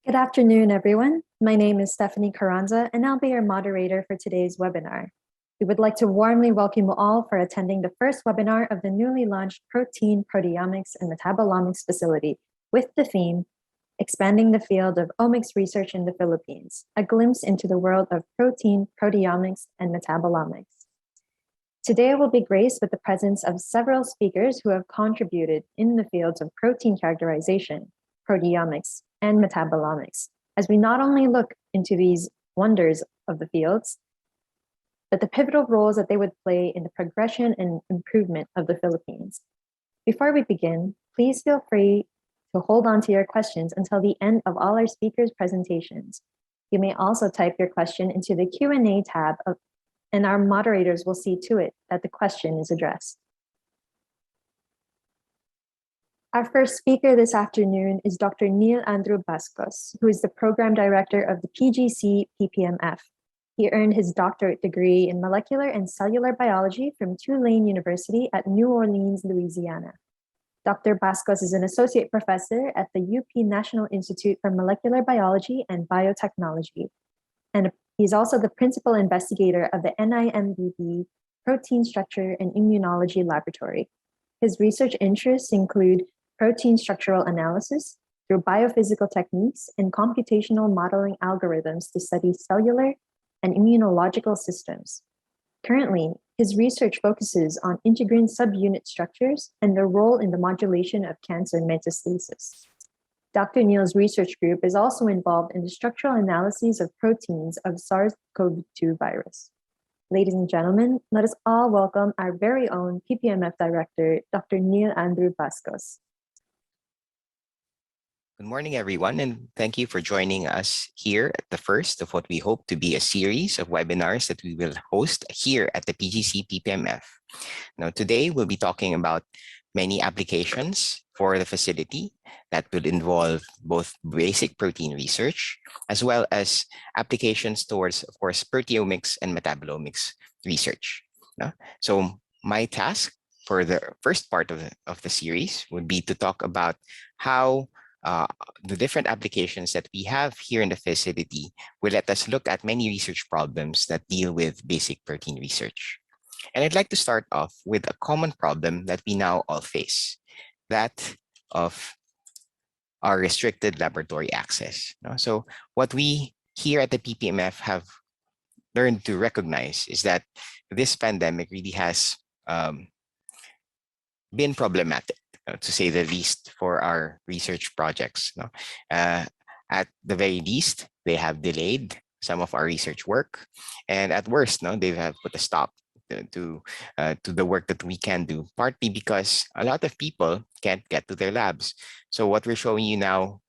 Good afternoon, everyone. My name is Stephanie Carranza, and I'll be your moderator for today's webinar. We would like to warmly welcome you all for attending the first webinar of the newly launched Protein, Proteomics, and Metabolomics facility with the theme, Expanding the Field of Omics Research in the Philippines, a glimpse into the world of protein, proteomics, and metabolomics. Today, we'll be graced with the presence of several speakers who have contributed in the fields of protein characterization, proteomics, and metabolomics, as we not only look into these wonders of the fields, but the pivotal roles that they would play in the progression and improvement of the Philippines. Before we begin, please feel free to hold on to your questions until the end of all our speakers' presentations. You may also type your question into the Q&A tab, and our moderators will see to it that the question is addressed. Our first speaker this afternoon is Dr. Neil Andrew Bascos, who is the Program Director of the PGC PPMF. He earned his doctorate degree in molecular and cellular biology from Tulane University at New Orleans, Louisiana. Dr. Bascos is an associate professor at the UP National Institute for Molecular Biology and Biotechnology, and he's also the principal investigator of the NIMBB Protein Structure and Immunology Laboratory. His research interests include protein structural analysis through biophysical techniques and computational modeling algorithms to study cellular and immunological systems. Currently, his research focuses on integrin subunit structures and their role in the modulation of cancer metastasis. Dr. Neil's research group is also involved in the structural analyses of proteins of SARS-CoV-2 virus. Ladies and gentlemen, let us all welcome our very own PPMF Director, Dr. Neil Andrew Bascos. Good morning, everyone, and thank you for joining us here at the first of what we hope to be a series of webinars that we will host here at the PGC PPMF. Now, today we'll be talking about many applications for the facility that will involve both basic protein research as well as applications towards, of course, proteomics and metabolomics research. So my task for the first part of the series would be to talk about how the different applications that we have here in the facility will let us look at many research problems that deal with basic protein research. And I'd like to start off with a common problem that we now all face, that of our restricted laboratory access. So what we here at the PPMF have learned to recognize is that this pandemic really has been problematic, to say the least, for our research projects. At the very least, they have delayed some of our research work, and at worst, they have put a stop to the work that we can do, partly because a lot of people can't get to their labs. So what we're showing you now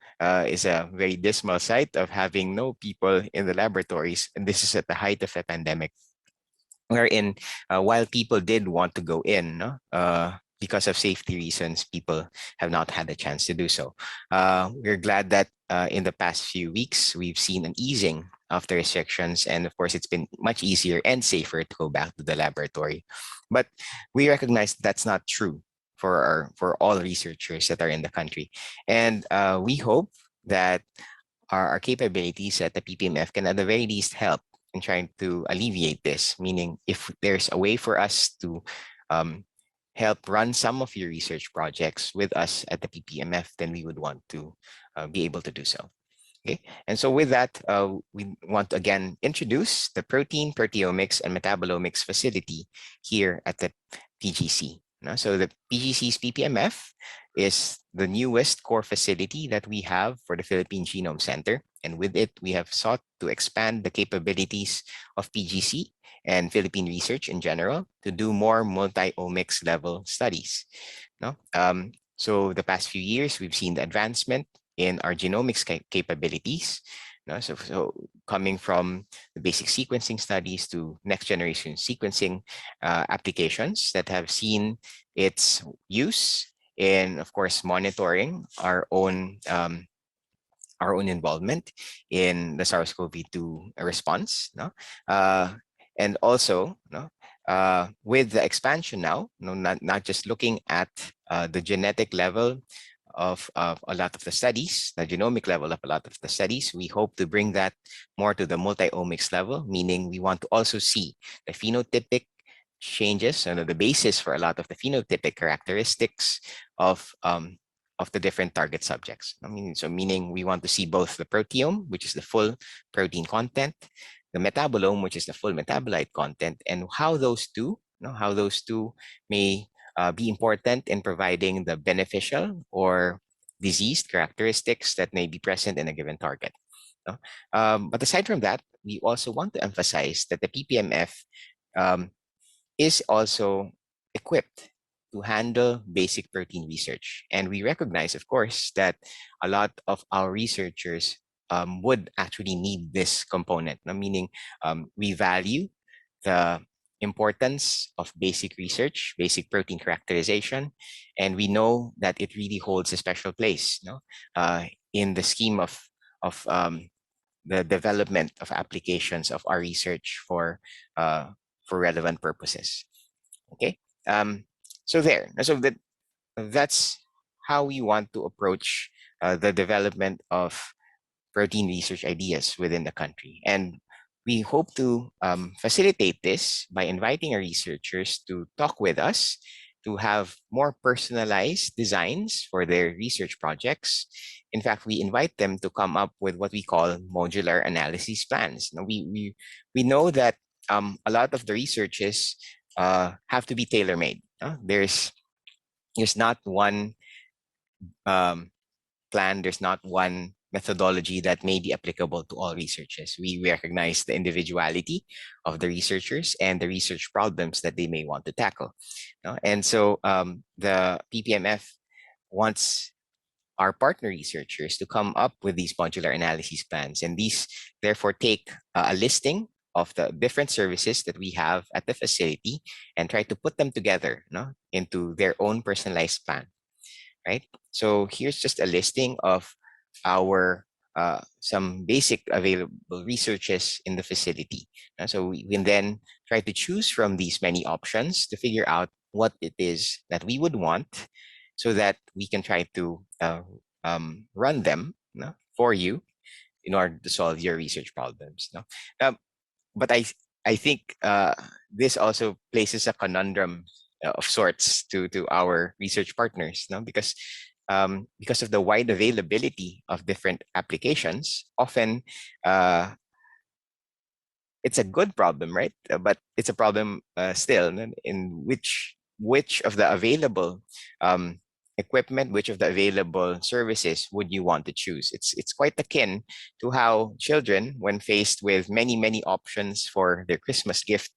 is a very dismal sight of having no people in the laboratories, and this is at the height of a pandemic, wherein while people did want to go in, because of safety reasons, people have not had a chance to do so. We're glad that in the past few weeks, we've seen an easing of the restrictions. And of course, it's been much easier and safer to go back to the laboratory. But we recognize that's not true for all researchers that are in the country. And we hope that our capabilities at the PPMF can at the very least help in trying to alleviate this, meaning if there's a way for us to help run some of your research projects with us at the PPMF, then we would want to be able to do so. Okay, and so with that, we want to again introduce the Protein, Proteomics, and Metabolomics facility here at the PGC. So the PGC's PPMF is the newest core facility that we have for the Philippine Genome Center. And with it, we have sought to expand the capabilities of PGC and Philippine research in general to do more multi-omics level studies. So the past few years, we've seen the advancement in our genomics capabilities. So coming from the basic sequencing studies to next generation sequencing applications that have seen its use in, of course, monitoring our own involvement in the SARS-CoV-2 response. And also, with the expansion now, not just looking at the genetic level of a lot of the studies, the genomic level of a lot of the studies. We hope to bring that more to the multi-omics level, meaning we want to also see the phenotypic changes and the basis for a lot of the phenotypic characteristics of the different target subjects. I mean, so meaning we want to see both the proteome, which is the full protein content, the metabolome, which is the full metabolite content, and how those two, how those two may be important in providing the beneficial or diseased characteristics that may be present in a given target. But aside from that, we also want to emphasize that the PPMF is also equipped to handle basic protein research. And we recognize, of course, that a lot of our researchers would actually need this component, meaning we value the importance of basic research, basic protein characterization, and we know that it really holds a special place in the scheme of the development of applications of our research for relevant purposes. Okay, so that's how we want to approach the development of protein research ideas within the country. And we hope to facilitate this by inviting our researchers to talk with us, to have more personalized designs for their research projects. In fact, we invite them to come up with what we call modular analysis plans. Now, we know that a lot of the researches have to be tailor-made. There's not one plan, there's not one methodology that may be applicable to all researchers. We recognize the individuality of the researchers and the research problems that they may want to tackle. And so the PPMF wants our partner researchers to come up with these modular analysis plans. And these therefore take a listing of the different services that we have at the facility and try to put them together into their own personalized plan, right? So here's just a listing of our some basic available researches in the facility. So we can then try to choose from these many options to figure out what it is that we would want so that we can try to run them for you in order to solve your research problems. But I think this also places a conundrum of sorts to our research partners, because of the wide availability of different applications. Often it's a good problem, right? But it's a problem still in which of the available equipment, which of the available services would you want to choose? It's quite akin to how children, when faced with many options for their Christmas gift,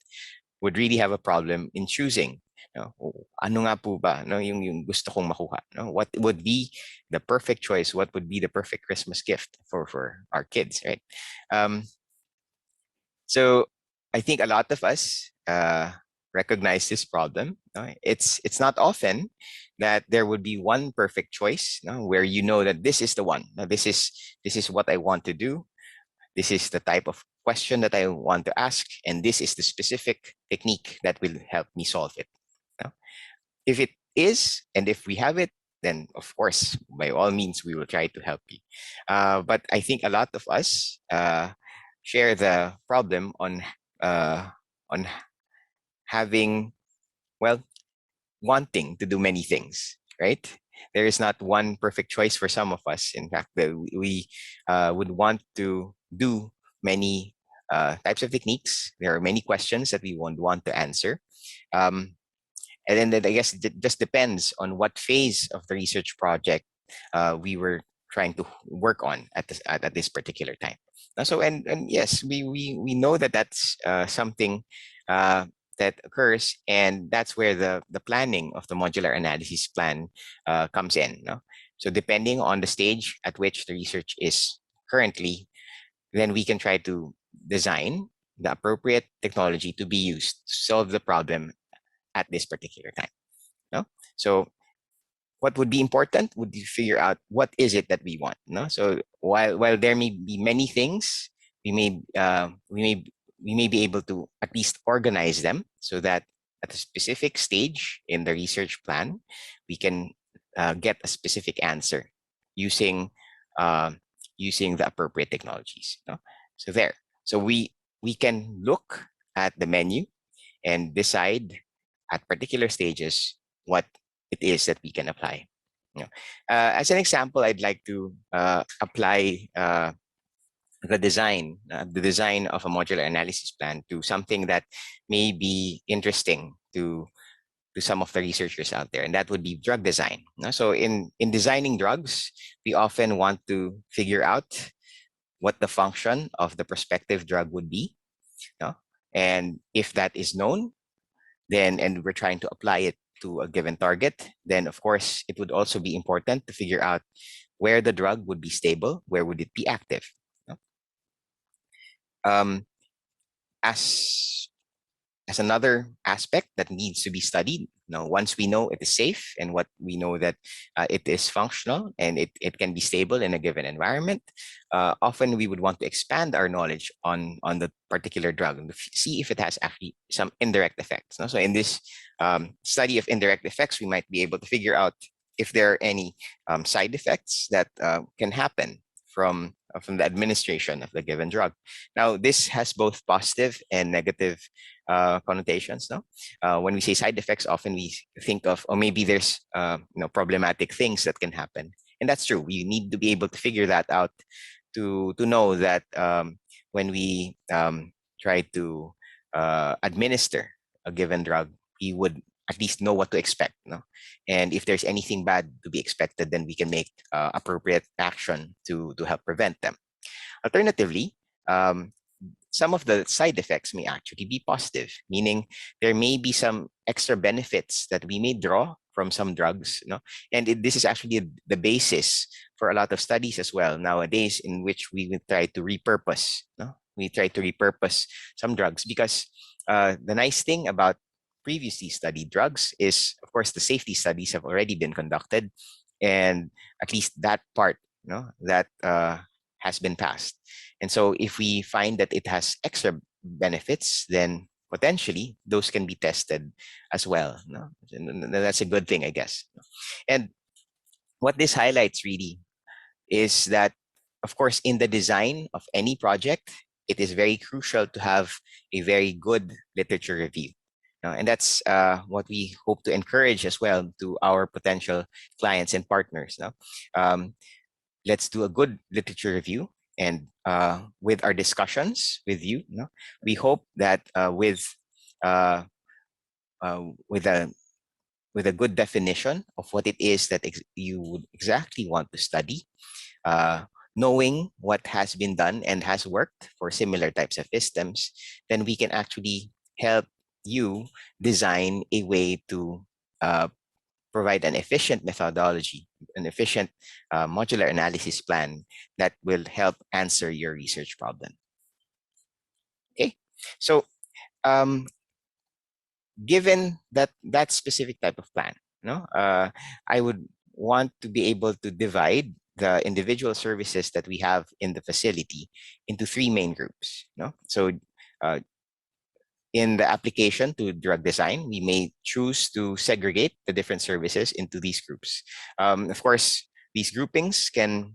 would really have a problem in choosing. Ano nga po ba yung gusto kong makuha? What would be the perfect choice? What would be the perfect Christmas gift for our kids, right? So I think a lot of us recognize this problem. It's not often that there would be one perfect choice where you know that this is the one. This is what I want to do. This is the type of question that I want to ask, and this is the specific technique that will help me solve it. If it is, and if we have it, then of course, by all means, we will try to help you. But I think a lot of us share the problem on having, well, wanting to do many things, right? There is not one perfect choice for some of us. In fact, we would want to do many types of techniques. There are many questions that we would want to answer. And then I guess it just depends on what phase of the research project we were trying to work on at this particular time. So and yes, we know that that's something that occurs, and that's where the planning of the modular analysis plan comes in. So depending on the stage at which the research is currently, then we can try to design the appropriate technology to be used to solve the problem at this particular time. So what would be important would be figure out what is it that we want. So while there may be many things, we may be able to at least organize them so that at a specific stage in the research plan, we can get a specific answer using using the appropriate technologies. No? So there. So we can look at the menu and decide at particular stages what it is that we can apply. You know, as an example, I'd like to apply the design of a modular analysis plan to something that may be interesting to some of the researchers out there, and that would be drug design. So in designing drugs, we often want to figure out what the function of the prospective drug would be. No? And if that is known, then and we're trying to apply it to a given target, then of course it would also be important to figure out where the drug would be stable, where would it be active. No? Um, as as another aspect that needs to be studied. Now, once we know it is safe and what we know that it is functional and it can be stable in a given environment, often we would want to expand our knowledge on the particular drug and see if it has actually some indirect effects. No? So in this study of indirect effects, we might be able to figure out if there are any side effects that can happen from the administration of the given drug. Now, this has both positive and negative connotations. No, when we say side effects, often we think of, oh, maybe there's problematic things that can happen, and that's true. We need to be able to figure that out to know that when we try to administer a given drug, we would at least know what to expect. No, and if there's anything bad to be expected, then we can make appropriate action to help prevent them. Alternatively, some of the side effects may actually be positive, meaning there may be some extra benefits that we may draw from some drugs. And this is actually the basis for a lot of studies as well nowadays, in which we will try to repurpose. We try to repurpose some drugs because the nice thing about previously studied drugs is, of course, the safety studies have already been conducted, and at least that part, that has been passed. And so if we find that it has extra benefits, then potentially those can be tested as well. And that's a good thing, I guess. And what this highlights really is that, of course, in the design of any project, it is very crucial to have a very good literature review. And that's what we hope to encourage as well to our potential clients and partners. Let's do a good literature review, and with our discussions with you, we hope that with a good definition of what it is that you would exactly want to study, knowing what has been done and has worked for similar types of systems, then we can actually help you design a way to provide an efficient methodology, an efficient modular analysis plan that will help answer your research problem. Okay, so given that specific type of plan, I would want to be able to divide the individual services that we have in the facility into three main groups. So in the application to drug design, we may choose to segregate the different services into these groups. Of course, these groupings can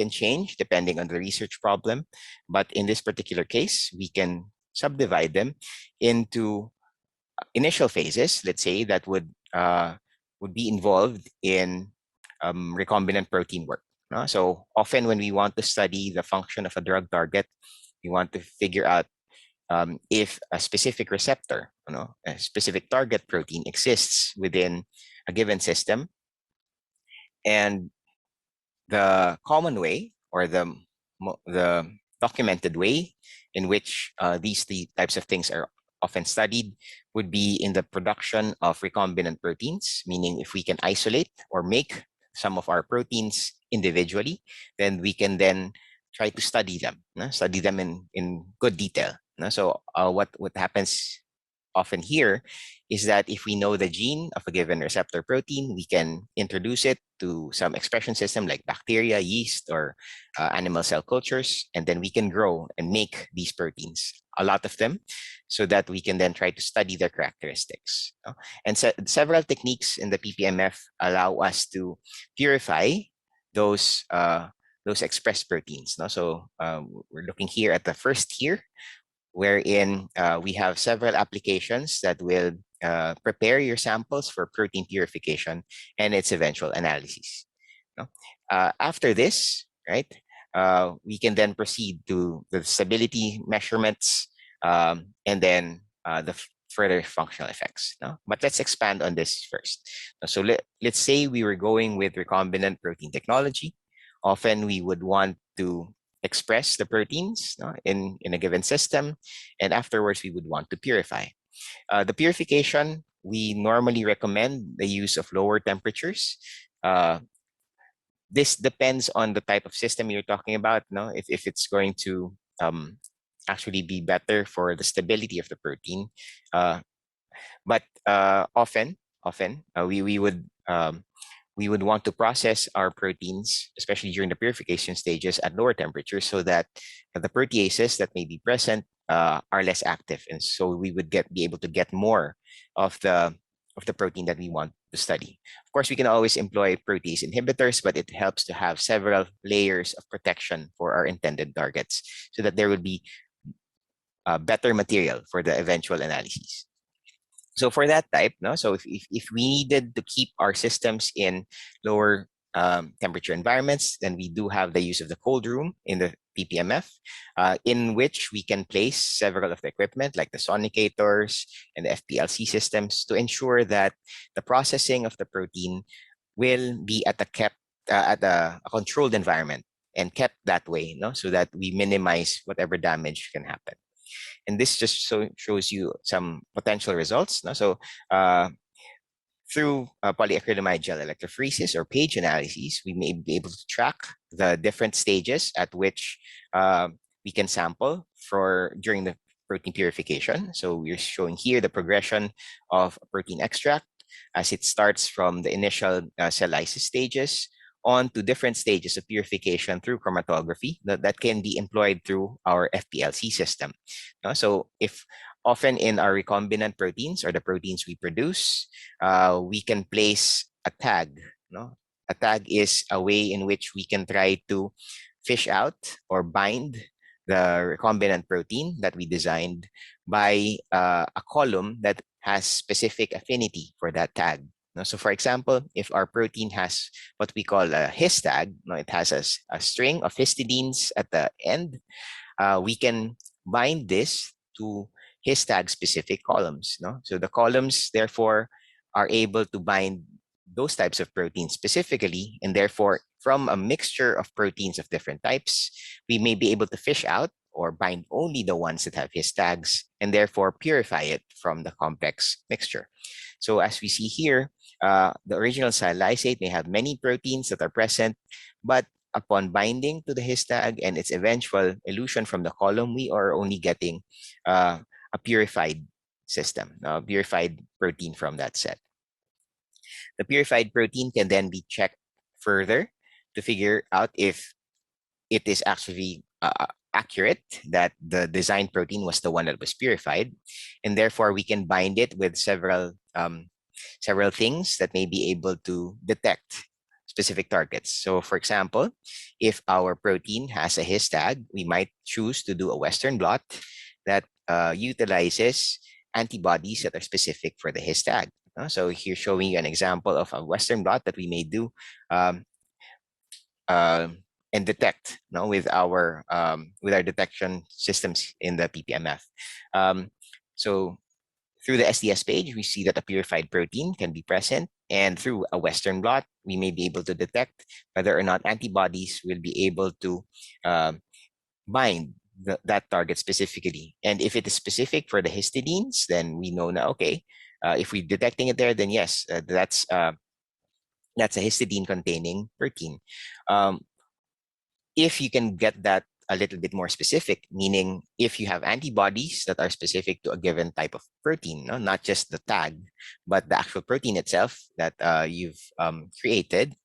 change depending on the research problem, but in this particular case, we can subdivide them into initial phases, let's say, that would be involved in recombinant protein work. So often when we want to study the function of a drug target, we want to figure out if a specific receptor, a specific target protein exists within a given system. And the common way, or the documented way in which these types of things are often studied, would be in the production of recombinant proteins, meaning if we can isolate or make some of our proteins individually, then we can then try to study them in good detail. So what happens often here is that if we know the gene of a given receptor protein, we can introduce it to some expression system like bacteria, yeast, or animal cell cultures, and then we can grow and make these proteins a lot of them, so that we can then try to study their characteristics. And several techniques in the PPMF allow us to purify those expressed proteins. So we're looking here at the first tier, wherein we have several applications that will prepare your samples for protein purification and its eventual analysis. After this, right, we can then proceed to the stability measurements, and then the further functional effects. But let's expand on this first. So let's say we were going with recombinant protein technology. Often we would want to express the proteins in a given system, and afterwards we would want to purify. The purification, we normally recommend the use of lower temperatures. This depends on the type of system you're talking about. If it's going to actually be better for the stability of the protein, but often we would want to process our proteins, especially during the purification stages, at lower temperatures, so that the proteases that may be present are less active, and so we would be able to get more of the protein that we want to study. Of course, we can always employ protease inhibitors, but it helps to have several layers of protection for our intended targets, so that there will be better material for the eventual analyses. So for that type, so if we needed to keep our systems in lower temperature environments, then we do have the use of the cold room in the PPMF, in which we can place several of the equipment like the sonicators and the FPLC systems to ensure that the processing of the protein will be at a controlled environment and kept that way, so that we minimize whatever damage can happen. And this just shows you some potential results. So through polyacrylamide gel electrophoresis or page analyses, we may be able to track the different stages at which we can sample during the protein purification. So we're showing here the progression of a protein extract as it starts from the initial cell lysis stages on to different stages of purification through chromatography that can be employed through our FPLC system. So if often in our recombinant proteins, or the proteins we produce, we can place a tag. A tag is a way in which we can try to fish out or bind the recombinant protein that we designed by a column that has specific affinity for that tag. So for example, if our protein has what we call a his tag, it has a string of histidines at the end, we can bind this to his tag specific columns. So the columns therefore are able to bind those types of proteins specifically, and therefore from a mixture of proteins of different types, we may be able to fish out or bind only the ones that have his tags, and therefore purify it from the complex mixture. So as we see here, the original cell lysate may have many proteins that are present, but upon binding to the his tag and its eventual elution from the column, we are only getting a purified system, a purified protein from that set. The purified protein can then be checked further to figure out if it is actually accurate that the design protein was the one that was purified, and therefore we can bind it with several things that may be able to detect specific targets. So for example, if our protein has a his tag, we might choose to do a Western blot that utilizes antibodies that are specific for the his tag. So here showing you an example of a Western blot that we may do and detect with our detection systems in the PPMF. So through the SDS page, we see that a purified protein can be present, and through a Western blot, we may be able to detect whether or not antibodies will be able to bind that target specifically. And if it is specific for the histidines, then we know now, okay, if we're detecting it there, then yes, that's a histidine-containing protein. If you can get that a little bit more specific, meaning if you have antibodies that are specific to a given type of protein, not just the tag, but the actual protein itself that you've created.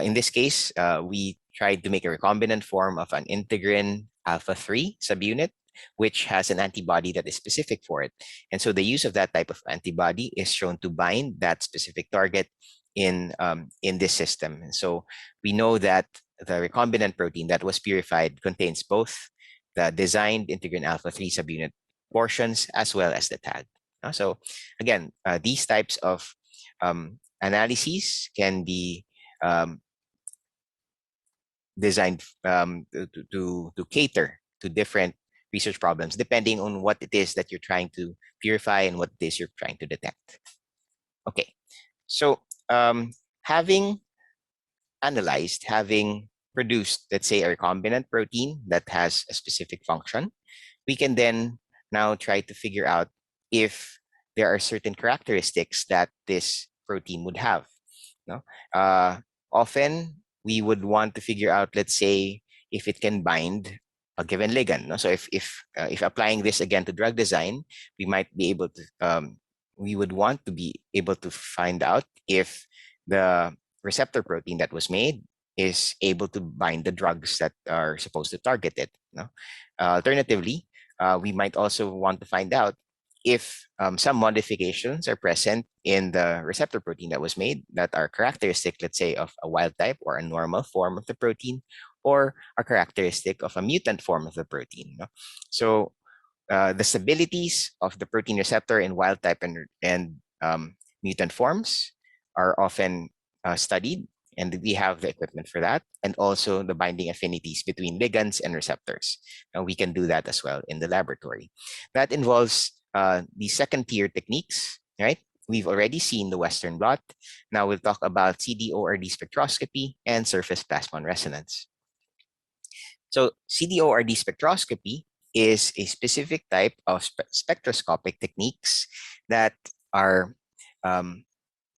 In this case, we tried to make a recombinant form of an integrin alpha 3 subunit which has an antibody that is specific for it. And so the use of that type of antibody is shown to bind that specific target in this system. And so we know that the recombinant protein that was purified contains both the designed integrin alpha 3 subunit portions as well as the tag. So again, these types of analyses can be designed to cater to different research problems depending on what it is that you're trying to purify and what it is you're trying to detect. Okay, so having analyzed, having produced, let's say, a recombinant protein that has a specific function, we can then now try to figure out if there are certain characteristics that this protein would have. No? Often we would want to figure out, let's say, if it can bind a given ligand. No? So if applying this again to drug design, we might be able to, we would want to be able to find out if the receptor protein that was made is able to bind the drugs that are supposed to target it. No? Alternatively, we might also want to find out if some modifications are present in the receptor protein that was made that are characteristic, let's say, of a wild type or a normal form of the protein, or are characteristic of a mutant form of the protein. No? So the stabilities of the protein receptor in wild type and mutant forms are often studied, and we have the equipment for that, and also the binding affinities between ligands and receptors. And we can do that as well in the laboratory. That involves the second tier techniques, right? We've already seen the Western blot. Now we'll talk about CDORD spectroscopy and surface plasmon resonance. So CDORD spectroscopy is a specific type of spectroscopic techniques that are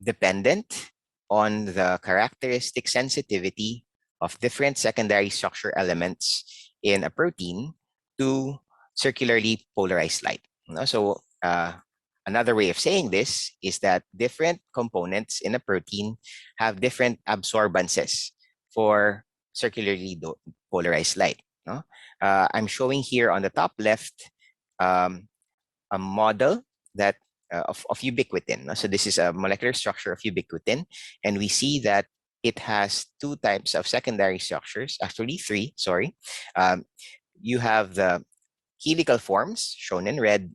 dependent on the characteristic sensitivity of different secondary structure elements in a protein to circularly polarized light. So another way of saying this is that different components in a protein have different absorbances for circularly polarized light. I'm showing here on the top left a model that of ubiquitin. So this is a molecular structure of ubiquitin, and we see that it has two types of secondary structures, actually three, sorry. You have the helical forms shown in red,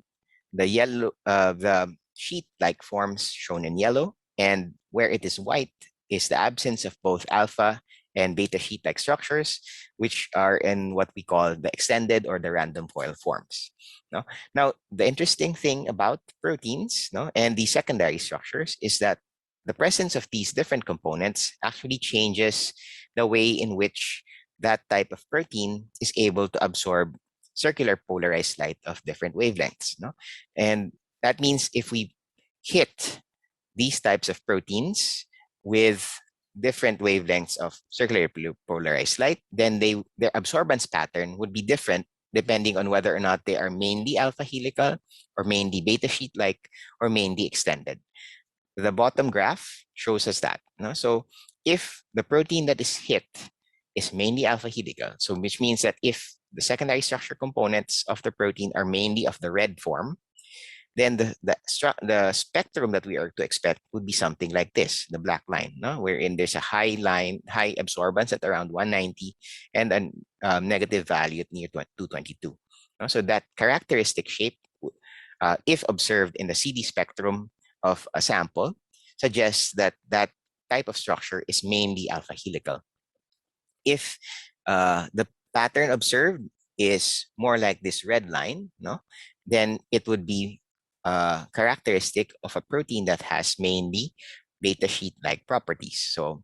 the yellow, the sheet-like forms shown in yellow, and where it is white is the absence of both alpha and beta sheet-like structures, which are in what we call the extended or the random coil forms. No? Now, the interesting thing about proteins, no, and the secondary structures is that the presence of these different components actually changes the way in which that type of protein is able to absorb circular polarized light of different wavelengths. No? And that means if we hit these types of proteins with different wavelengths of circular polarized light, then their absorbance pattern would be different depending on whether or not they are mainly alpha helical or mainly beta sheet-like or mainly extended. The bottom graph shows us that. No? So if the protein that is hit is mainly alpha helical, so which means that if the secondary structure components of the protein are mainly of the red form, then the spectrum that we are to expect would be something like this, the black line, no? Wherein there's a high absorbance at around 190 and a negative value at near 222. No? So that characteristic shape, if observed in the CD spectrum of a sample, suggests that that type of structure is mainly alpha helical. If the pattern observed is more like this red line, no, then it would be characteristic of a protein that has mainly beta sheet-like properties. So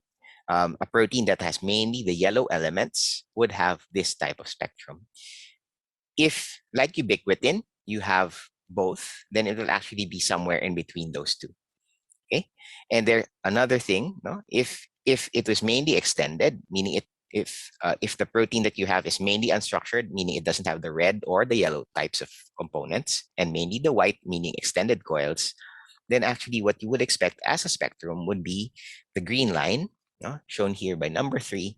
a protein that has mainly the yellow elements would have this type of spectrum. If, like ubiquitin, you have both, then it will actually be somewhere in between those two. Okay, and there another thing, no, if it was mainly extended, meaning if the protein that you have is mainly unstructured, meaning it doesn't have the red or the yellow types of components, and mainly the white, meaning extended coils, then actually what you would expect as a spectrum would be the green line, shown here by number 3,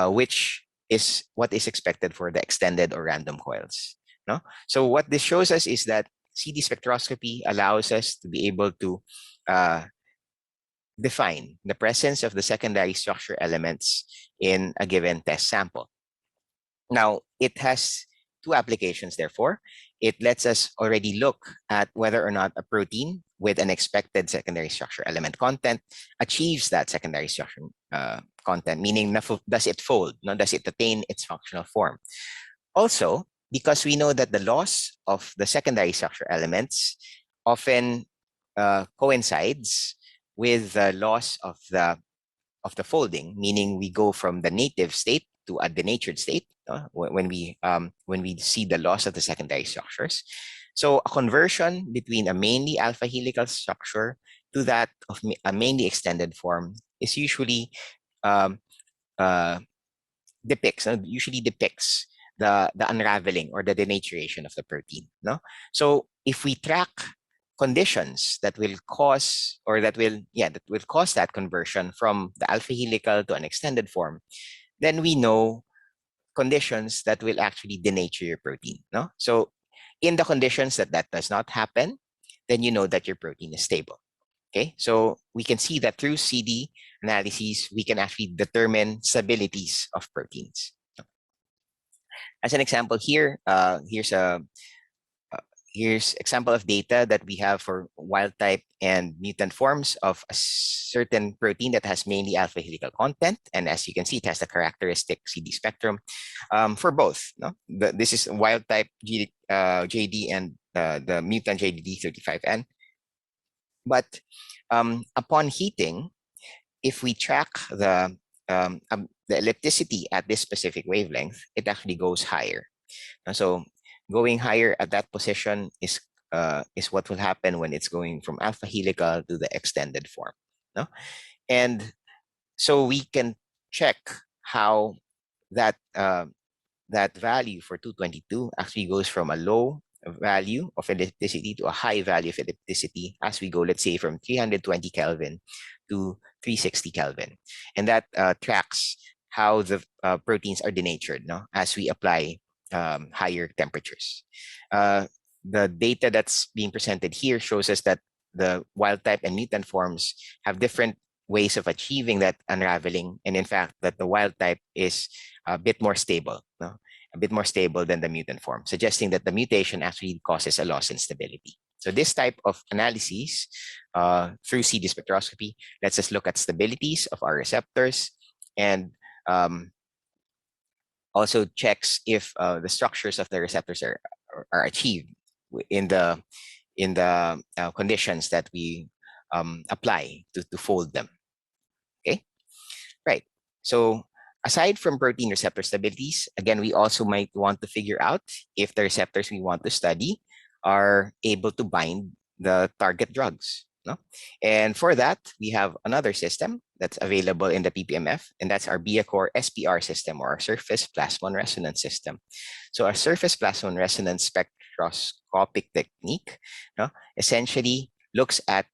which is what is expected for the extended or random coils. No? So what this shows us is that CD spectroscopy allows us to be able to define the presence of the secondary structure elements in a given test sample. Now, it has two applications, therefore. It lets us already look at whether or not a protein with an expected secondary structure element content achieves that secondary structure content, meaning does it fold, no? Does it attain its functional form? Also, because we know that the loss of the secondary structure elements often coincides with the loss of the folding, meaning we go from the native state to a denatured state when we see the loss of the secondary structures. So a conversion between a mainly alpha helical structure to that of a mainly extended form is usually um, uh, usually depicts the unraveling or the denaturation of the protein. No, so if we track conditions that will cause that conversion from the alpha helical to an extended form, then we know conditions that will actually denature your protein. No, so in the conditions that does not happen, then you know that your protein is stable. Okay, so we can see that through CD analyses, we can actually determine stabilities of proteins. As an example here, here's example of data that we have for wild type and mutant forms of a certain protein that has mainly alpha helical content. And as you can see, it has the characteristic CD spectrum for both. No? This is wild type JD and the mutant JDD35N. But upon heating, if we track the ellipticity at this specific wavelength, it actually goes higher. So going higher at that position is what will happen when it's going from alpha helical to the extended form. No? And so we can check how that that value for 222 actually goes from a low value of ellipticity to a high value of ellipticity as we go, let's say, from 320 Kelvin to 360 Kelvin. And that tracks how the proteins are denatured, no? As we apply higher temperatures. The data that's being presented here shows us that the wild type and mutant forms have different ways of achieving that unraveling. And in fact, that the wild type is a bit more stable, no? A bit more stable than the mutant form, suggesting that the mutation actually causes a loss in stability. So this type of analysis through CD spectroscopy lets us look at stabilities of our receptors and also checks if the structures of the receptors are achieved in the conditions that we apply to fold them. Okay, right. So aside from protein receptor stabilities, again, we also might want to figure out if the receptors we want to study are able to bind the target drugs. No? And for that, we have another system that's available in the PPMF, and that's our BIACOR SPR system, or our surface plasmon resonance system. So our surface plasmon resonance spectroscopic technique, no, essentially looks at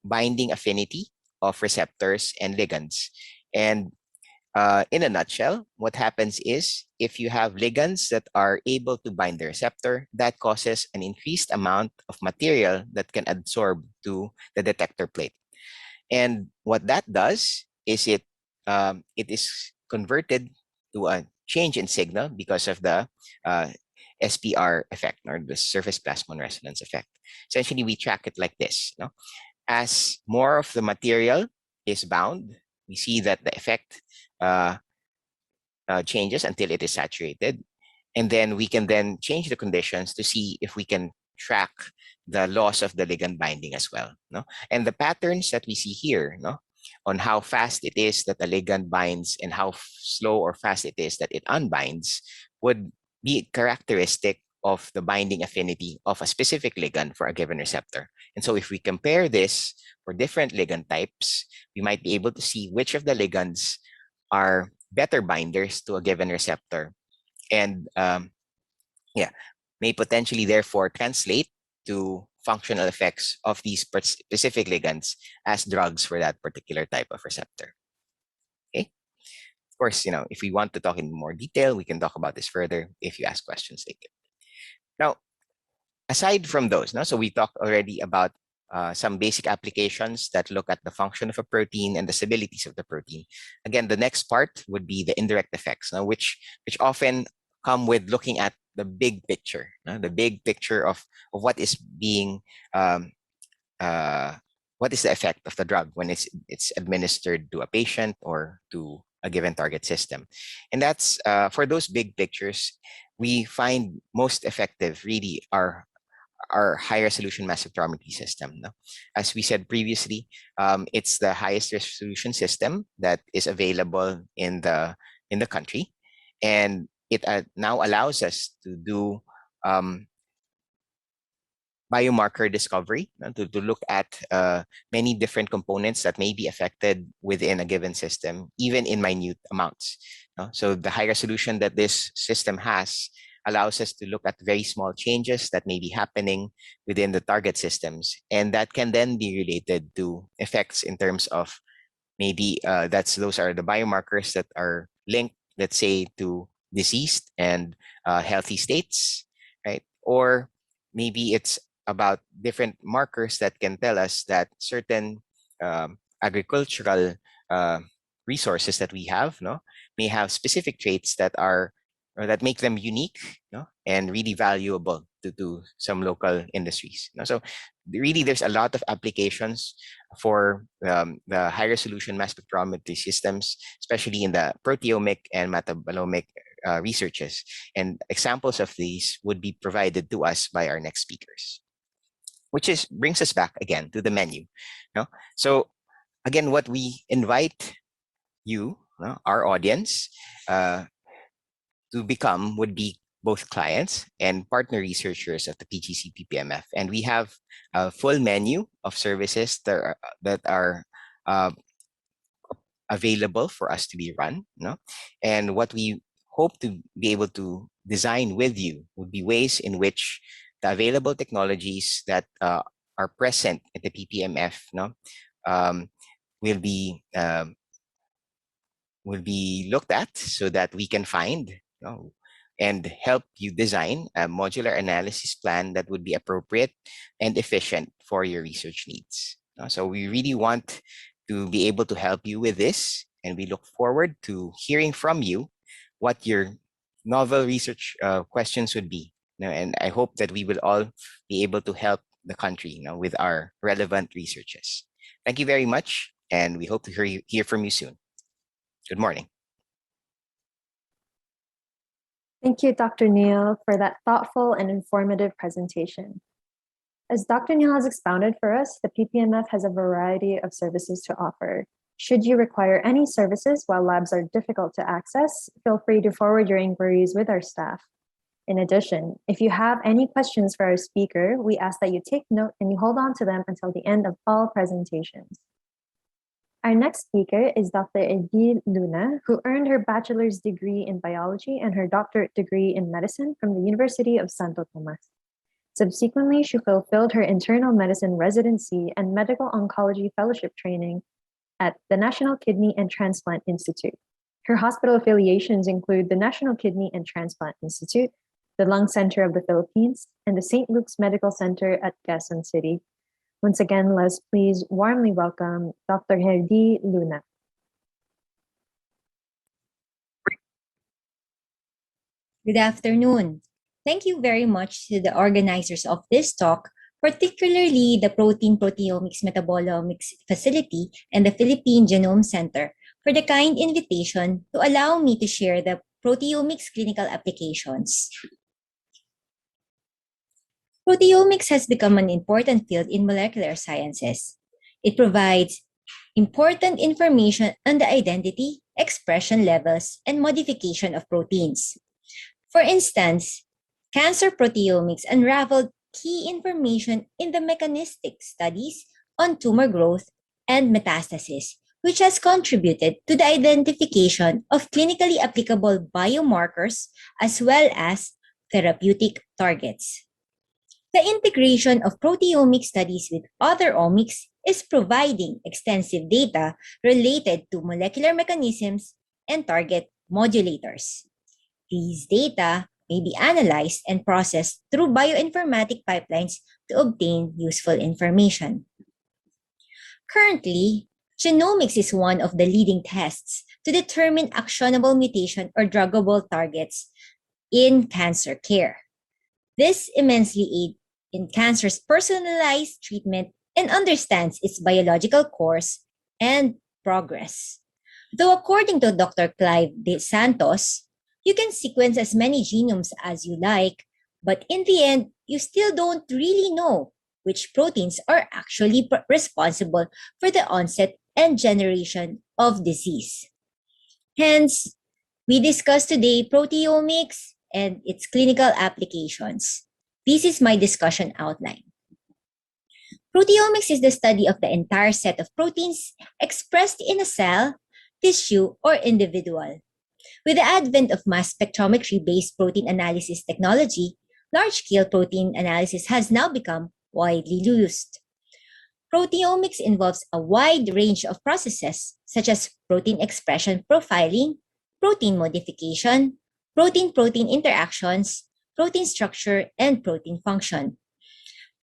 binding affinity of receptors and ligands. And in a nutshell, what happens is if you have ligands that are able to bind the receptor, that causes an increased amount of material that can adsorb to the detector plate. And what that does is it is converted to a change in signal because of the SPR effect, or the surface plasmon resonance effect. Essentially, we track it like this. No? As more of the material is bound, we see that the effect changes until it is saturated. And then we can then change the conditions to see if we can track the loss of the ligand binding as well. No? And the patterns that we see here, no, on how fast it is that the ligand binds and how slow or fast it is that it unbinds would be characteristic of the binding affinity of a specific ligand for a given receptor. And so if we compare this for different ligand types, we might be able to see which of the ligands are better binders to a given receptor, and may potentially therefore translate to functional effects of these specific ligands as drugs for that particular type of receptor. Okay. Of course, if we want to talk in more detail, we can talk about this further if you ask questions later. Now, aside from those, no, so we talked already about some basic applications that look at the function of a protein and the stabilities of the protein. Again, the next part would be the indirect effects, no, which often come with looking at the big picture, no, the big picture of what is being uh, what is the effect of the drug when it's administered to a patient or to a given target system. And that's for those big pictures, we find most effective really are our high resolution mass spectrometry system. No? As we said previously, it's the highest resolution system that is available in the country, and it now allows us to do biomarker discovery, to look at many different components that may be affected within a given system, even in minute amounts. So the high resolution that this system has allows us to look at very small changes that may be happening within the target systems, and that can then be related to effects in terms of maybe those are the biomarkers that are linked, let's say, to diseased and healthy states, right? Or maybe it's about different markers that can tell us that certain agricultural uh, resources that we have, no, may have specific traits that are or that make them unique, no, and really valuable to some local industries. No? So really, there's a lot of applications for the high resolution mass spectrometry systems, especially in the proteomic and metabolomic researches. And examples of these would be provided to us by our next speakers, which is brings us back again to the menu. No? So again, what we invite you, no, our audience, to become would be both clients and partner researchers of the PGC PPMF. And we have a full menu of services that are uh, available for us to be run. No? And what we hope to be able to design with you would be ways in which the available technologies that are present at the PPMF, no, um, will be looked at so that we can find, and help you design a modular analysis plan that would be appropriate and efficient for your research needs. So we really want to be able to help you with this, and we look forward to hearing from you what your novel research questions would be. And I hope that we will all be able to help the country, with our relevant researches. Thank you very much, and we hope to hear from you soon. Good morning. Thank you, Dr. Neil, for that thoughtful and informative presentation. As Dr. Neil has expounded for us, the PPMF has a variety of services to offer. Should you require any services while labs are difficult to access, feel free to forward your inquiries with our staff. In addition, if you have any questions for our speaker, we ask that you take note and you hold on to them until the end of all presentations. Our next speaker is Dr. Edil Luna, who earned her bachelor's degree in biology and her doctorate degree in medicine from the University of Santo Tomas. Subsequently, she fulfilled her internal medicine residency and medical oncology fellowship training at the National Kidney and Transplant Institute. Her hospital affiliations include the National Kidney and Transplant Institute, the Lung Center of the Philippines, and the St. Luke's Medical Center at Quezon City. Once again, let's please warmly welcome Dr. Herdy Luna. Good afternoon. Thank you very much to the organizers of this talk, particularly the Proteomics Metabolomics Facility and the Philippine Genome Center, for the kind invitation to allow me to share the proteomics clinical applications. Proteomics has become an important field in molecular sciences. It provides important information on the identity, expression levels, and modification of proteins. For instance, cancer proteomics unraveled key information in the mechanistic studies on tumor growth and metastasis, which has contributed to the identification of clinically applicable biomarkers as well as therapeutic targets. The integration of proteomic studies with other omics is providing extensive data related to molecular mechanisms and target modulators. These data may be analyzed and processed through bioinformatic pipelines to obtain useful information. Currently, genomics is one of the leading tests to determine actionable mutation or druggable targets in cancer care. This immensely aids in cancer's personalized treatment and understands its biological course and progress. Though according to Dr. Clive De Santos, you can sequence as many genomes as you like, but in the end, you still don't really know which proteins are actually responsible for the onset and generation of disease. Hence, we discuss today proteomics and its clinical applications. This is my discussion outline. Proteomics is the study of the entire set of proteins expressed in a cell, tissue, or individual. With the advent of mass spectrometry-based protein analysis technology, large-scale protein analysis has now become widely used. Proteomics involves a wide range of processes such as protein expression profiling, protein modification, protein-protein interactions, protein structure, and protein function.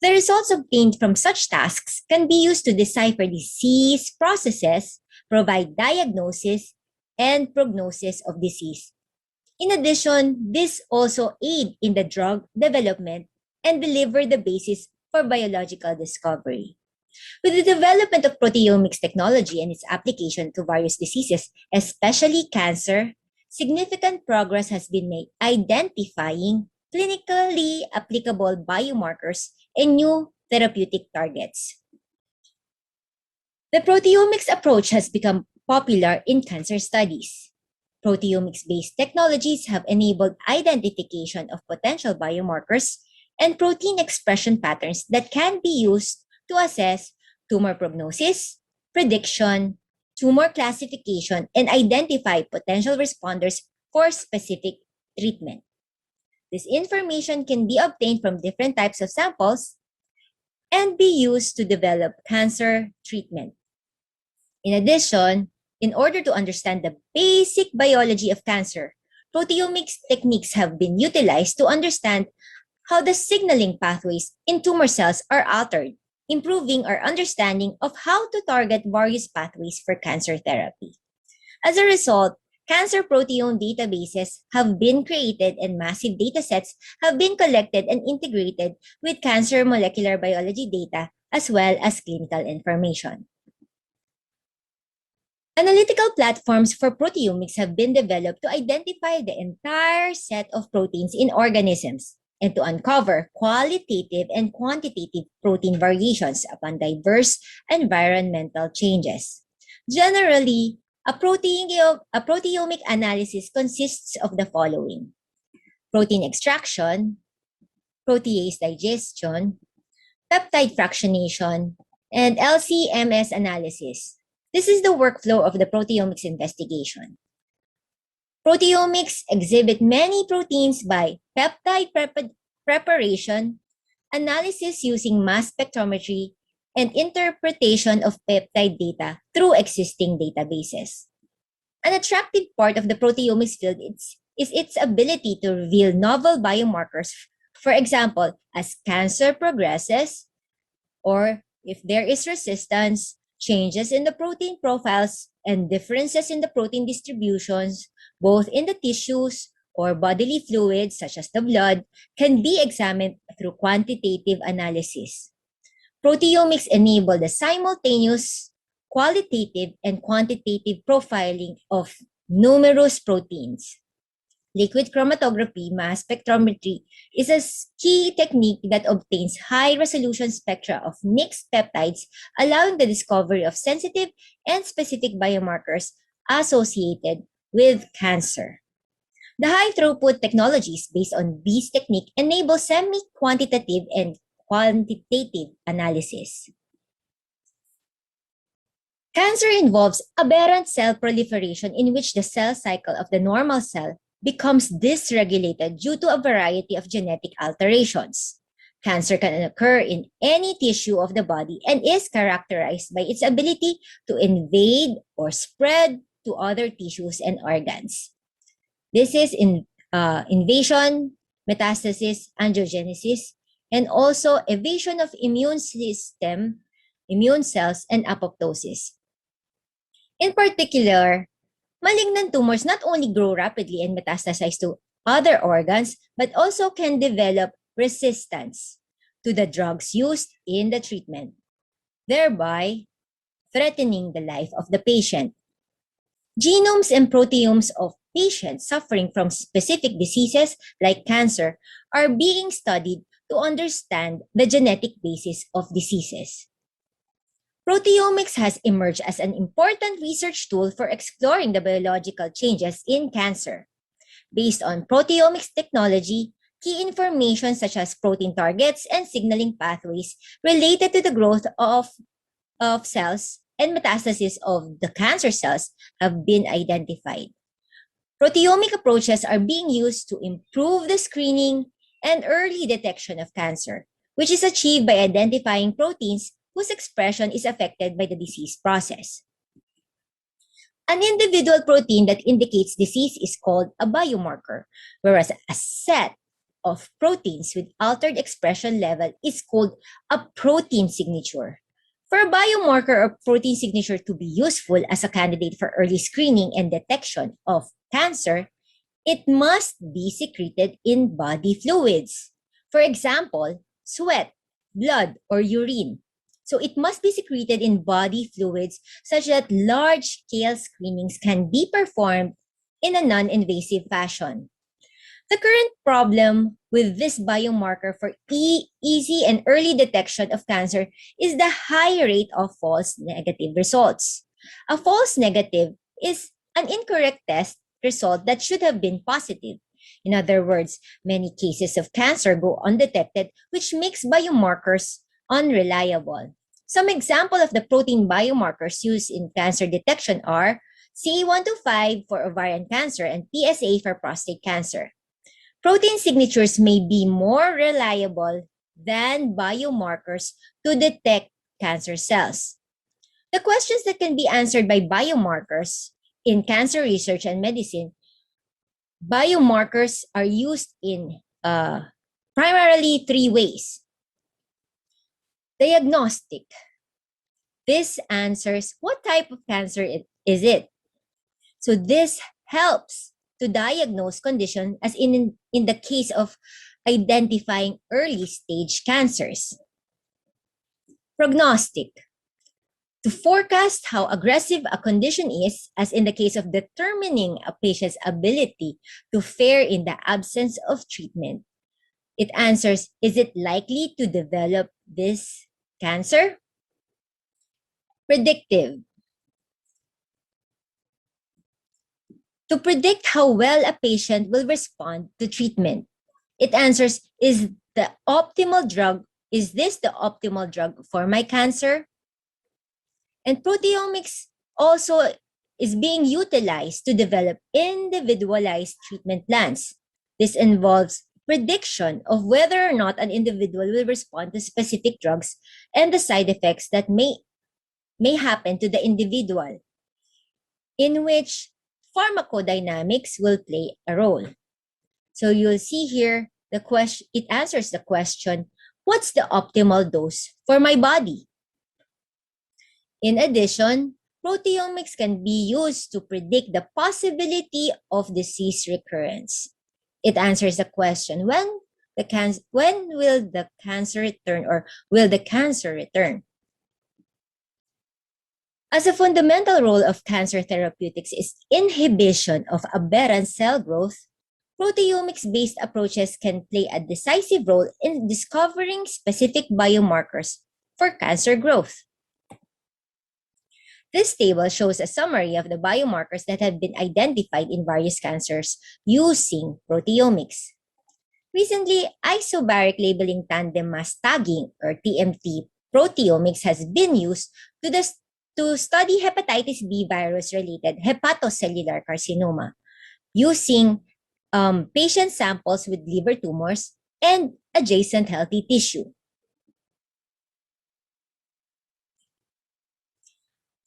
The results obtained from such tasks can be used to decipher disease processes, provide diagnosis, and prognosis of disease. In addition, this also aid in the drug development and deliver the basis for biological discovery. With the development of proteomics technology and its application to various diseases, especially cancer, significant progress has been made identifying clinically applicable biomarkers and new therapeutic targets. The proteomics approach has become popular in cancer studies. Proteomics-based technologies have enabled identification of potential biomarkers and protein expression patterns that can be used to assess tumor prognosis, prediction, tumor classification, and identify potential responders for specific treatment. This information can be obtained from different types of samples and be used to develop cancer treatment. In addition, in order to understand the basic biology of cancer, proteomics techniques have been utilized to understand how the signaling pathways in tumor cells are altered, improving our understanding of how to target various pathways for cancer therapy. As a result, cancer proteome databases have been created and massive datasets have been collected and integrated with cancer molecular biology data as well as clinical information. Analytical platforms for proteomics have been developed to identify the entire set of proteins in organisms and to uncover qualitative and quantitative protein variations upon diverse environmental changes. Generally, a proteomic analysis consists of the following: protein extraction, protease digestion, peptide fractionation, and LC-MS analysis. This is the workflow of the proteomics investigation. Proteomics exhibit many proteins by peptide preparation, analysis using mass spectrometry, and interpretation of peptide data through existing databases. An attractive part of the proteomics field is its ability to reveal novel biomarkers, for example, as cancer progresses, or if there is resistance, changes in the protein profiles, and differences in the protein distributions, both in the tissues or bodily fluids such as the blood, can be examined through quantitative analysis. Proteomics enable the simultaneous qualitative and quantitative profiling of numerous proteins. Liquid chromatography mass spectrometry is a key technique that obtains high-resolution spectra of mixed peptides, allowing the discovery of sensitive and specific biomarkers associated with cancer. The high-throughput technologies based on this technique enable semi-quantitative and quantitative analysis. Cancer involves aberrant cell proliferation in which the cell cycle of the normal cell becomes dysregulated due to a variety of genetic alterations. Cancer can occur in any tissue of the body and is characterized by its ability to invade or spread to other tissues and organs. This is invasion, metastasis, angiogenesis, and also evasion of immune system, immune cells, and apoptosis. In particular, malignant tumors not only grow rapidly and metastasize to other organs, but also can develop resistance to the drugs used in the treatment, thereby threatening the life of the patient. Genomes and proteomes of patients suffering from specific diseases like cancer are being studied to understand the genetic basis of diseases. Proteomics has emerged as an important research tool for exploring the biological changes in cancer. Based on proteomics technology, key information such as protein targets and signaling pathways related to the growth of cells and metastasis of the cancer cells have been identified. Proteomic approaches are being used to improve the screening and early detection of cancer, which is achieved by identifying proteins whose expression is affected by the disease process. An individual protein that indicates disease is called a biomarker, whereas a set of proteins with altered expression level is called a protein signature. For a biomarker or protein signature to be useful as a candidate for early screening and detection of cancer, it must be secreted in body fluids. For example, sweat, blood, or urine. So it must be secreted in body fluids such that large-scale screenings can be performed in a non-invasive fashion. The current problem with this biomarker for easy and early detection of cancer is the high rate of false negative results. A false negative is an incorrect test result that should have been positive. In other words, many cases of cancer go undetected, which makes biomarkers unreliable. Some examples of the protein biomarkers used in cancer detection are CA125 for ovarian cancer and PSA for prostate cancer. Protein signatures may be more reliable than biomarkers to detect cancer cells. The questions that can be answered by biomarkers in cancer research and medicine, biomarkers are used in primarily three ways. Diagnostic. This answers what type of cancer is it. So this helps to diagnose condition as in the case of identifying early stage cancers. Prognostic. To forecast how aggressive a condition is, as in the case of determining a patient's ability to fare in the absence of treatment. It answers, is it likely to develop this cancer? Predictive. To predict how well a patient will respond to treatment. It answers, is this the optimal drug for my cancer? And proteomics also is being utilized to develop individualized treatment plans. This involves prediction of whether or not an individual will respond to specific drugs and the side effects that may happen to the individual, in which pharmacodynamics will play a role. So you'll see here, it answers the question, what's the optimal dose for my body? In addition, proteomics can be used to predict the possibility of disease recurrence. It answers the question, when will the cancer return, or will the cancer return? As a fundamental role of cancer therapeutics is inhibition of aberrant cell growth, proteomics-based approaches can play a decisive role in discovering specific biomarkers for cancer growth. This table shows a summary of the biomarkers that have been identified in various cancers using proteomics. Recently, isobaric labeling tandem mass tagging, or TMT, proteomics has been used to study hepatitis B virus-related hepatocellular carcinoma using patient samples with liver tumors and adjacent healthy tissue.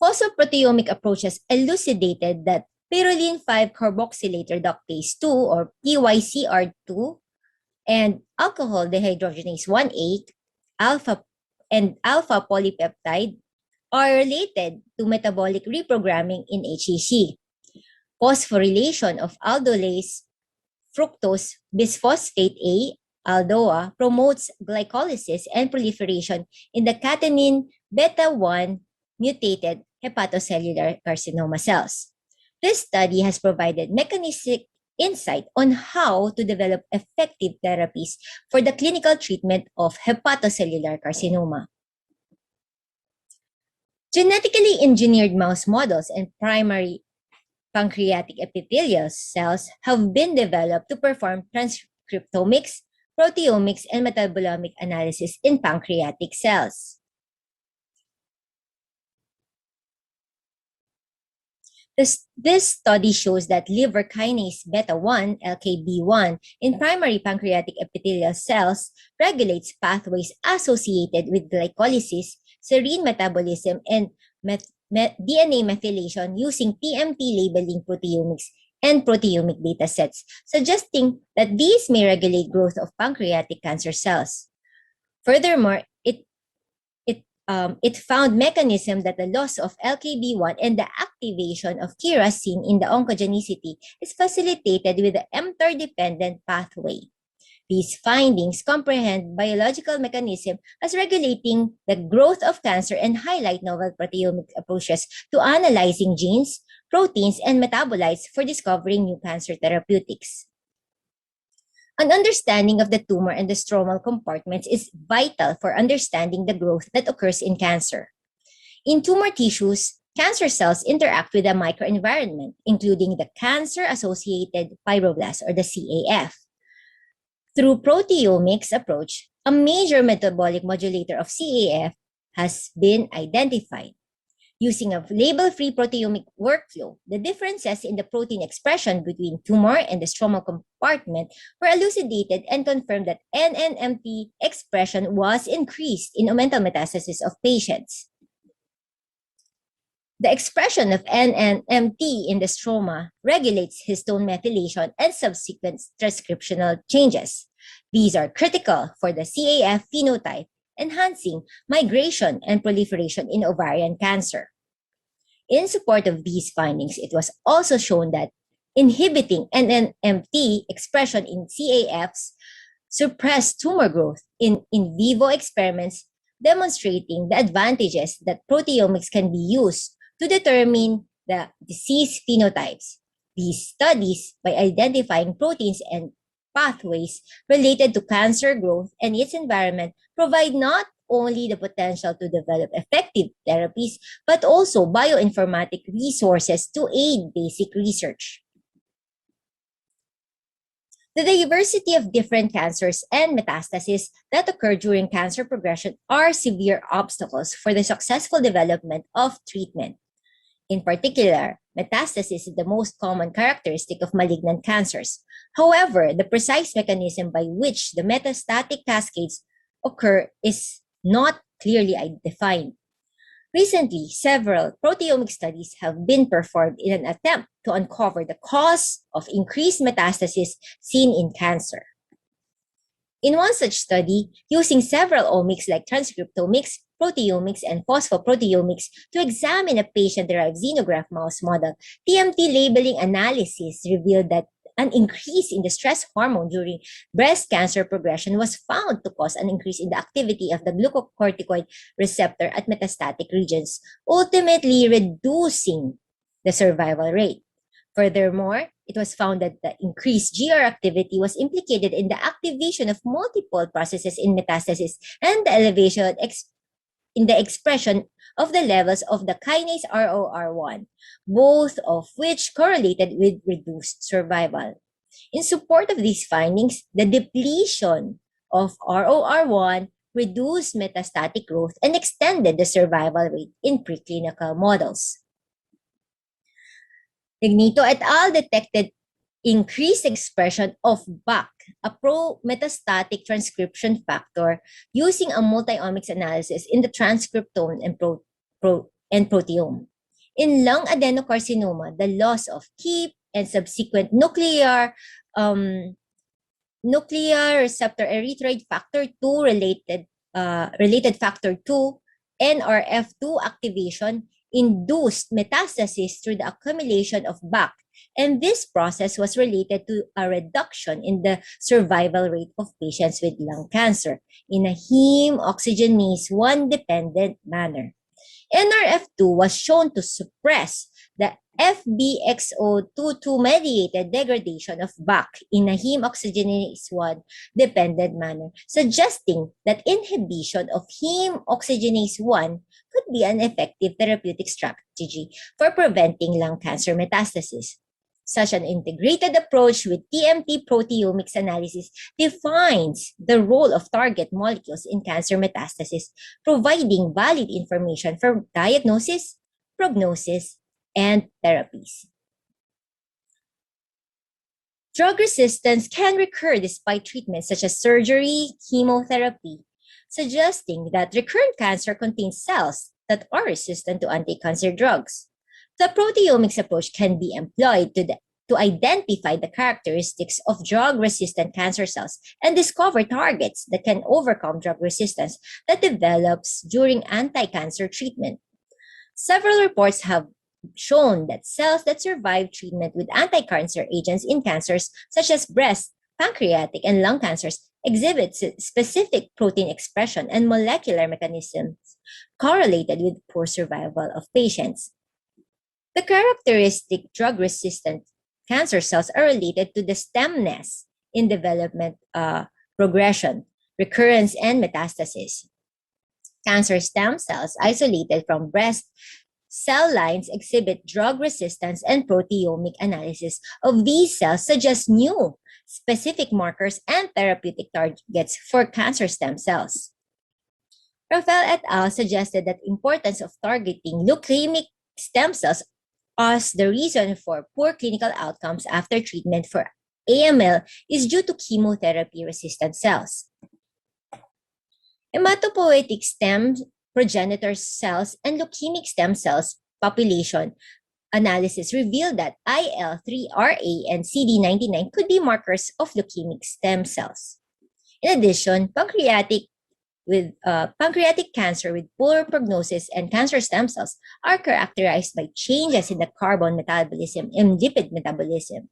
Also, proteomic approaches elucidated that pyrroline 5-carboxylate reductase 2 or PYCR2, and alcohol dehydrogenase 1A, alpha polypeptide are related to metabolic reprogramming in HAC. Phosphorylation of aldolase fructose bisphosphate A, ALDOA, promotes glycolysis and proliferation in the catenin beta-1 mutated hepatocellular carcinoma cells. This study has provided mechanistic insight on how to develop effective therapies for the clinical treatment of hepatocellular carcinoma. Genetically engineered mouse models and primary pancreatic epithelial cells have been developed to perform transcriptomics, proteomics, and metabolomic analysis in pancreatic cells. This study shows that liver kinase beta-1, LKB1, in primary pancreatic epithelial cells regulates pathways associated with glycolysis, serine metabolism, and DNA methylation using TMT labeling proteomics and proteomic datasets, suggesting that these may regulate growth of pancreatic cancer cells. Furthermore, it found mechanism that the loss of LKB1 and the activation of KRAS seen in the oncogenicity is facilitated with the mTOR-dependent pathway. These findings comprehend biological mechanism as regulating the growth of cancer and highlight novel proteomic approaches to analyzing genes, proteins, and metabolites for discovering new cancer therapeutics. An understanding of the tumor and the stromal compartments is vital for understanding the growth that occurs in cancer. In tumor tissues, cancer cells interact with the microenvironment, including the cancer-associated fibroblasts or the CAF. Through proteomics approach, a major metabolic modulator of CAF has been identified. Using a label-free proteomic workflow, the differences in the protein expression between tumor and the stromal compartment were elucidated and confirmed that NNMT expression was increased in omental metastasis of patients. The expression of NNMT in the stroma regulates histone methylation and subsequent transcriptional changes. These are critical for the CAF phenotype, enhancing migration and proliferation in ovarian cancer. In support of these findings, it was also shown that inhibiting NNMT expression in CAFs suppressed tumor growth in vivo experiments, demonstrating the advantages that proteomics can be used to determine the disease phenotypes. These studies, by identifying proteins and pathways related to cancer growth and its environment, provide not only the potential to develop effective therapies, but also bioinformatic resources to aid basic research. The diversity of different cancers and metastases that occur during cancer progression are severe obstacles for the successful development of treatment. In particular, metastasis is the most common characteristic of malignant cancers. However, the precise mechanism by which the metastatic cascades occur is not clearly defined. Recently, several proteomic studies have been performed in an attempt to uncover the cause of increased metastasis seen in cancer. In one such study, using several omics like transcriptomics, proteomics, and phosphoproteomics to examine a patient-derived xenograft mouse model, TMT labeling analysis revealed that an increase in the stress hormone during breast cancer progression was found to cause an increase in the activity of the glucocorticoid receptor at metastatic regions, ultimately reducing the survival rate. Furthermore, it was found that the increased GR activity was implicated in the activation of multiple processes in metastasis and the elevation in the expression of the levels of the kinase ROR1, both of which correlated with reduced survival. In support of these findings, the depletion of ROR1 reduced metastatic growth and extended the survival rate in preclinical models. Ignito et al. Detected increased expression of BAC, a pro-metastatic transcription factor, using a multi-omics analysis in the transcriptome and proteome. In lung adenocarcinoma, the loss of KEAP and subsequent nuclear receptor erythroid factor 2 related factor 2 NRF2 activation induced metastasis through the accumulation of BAC, and this process was related to a reduction in the survival rate of patients with lung cancer in a heme oxygenase 1 dependent manner. NRF2 was shown to suppress the FBXO22 mediated degradation of BAC in a heme oxygenase 1 dependent manner, suggesting that inhibition of heme oxygenase 1 could be an effective therapeutic strategy for preventing lung cancer metastasis. Such an integrated approach with TMT proteomics analysis defines the role of target molecules in cancer metastasis, providing valid information for diagnosis, prognosis, and therapies. Drug resistance can recur despite treatments such as surgery, chemotherapy, suggesting that recurrent cancer contains cells that are resistant to anti-cancer drugs. The proteomics approach can be employed to identify the characteristics of drug-resistant cancer cells and discover targets that can overcome drug resistance that develops during anti-cancer treatment. Several reports have shown that cells that survive treatment with anti-cancer agents in cancers such as breast, pancreatic, and lung cancers exhibit specific protein expression and molecular mechanisms correlated with poor survival of patients. The characteristic drug-resistant cancer cells are related to the stemness in development, progression, recurrence, and metastasis. Cancer stem cells isolated from breast cell lines exhibit drug resistance, and proteomic analysis of these cells suggest new specific markers and therapeutic targets for cancer stem cells. Rafael et al. Suggested that the importance of targeting leukemic stem cells as the reason for poor clinical outcomes after treatment for AML is due to chemotherapy-resistant cells. Hematopoietic stem progenitor cells and leukemic stem cells population analysis revealed that IL-3RA and CD99 could be markers of leukemic stem cells. In addition, pancreatic cancer with poor prognosis and cancer stem cells are characterized by changes in the carbon metabolism and lipid metabolism.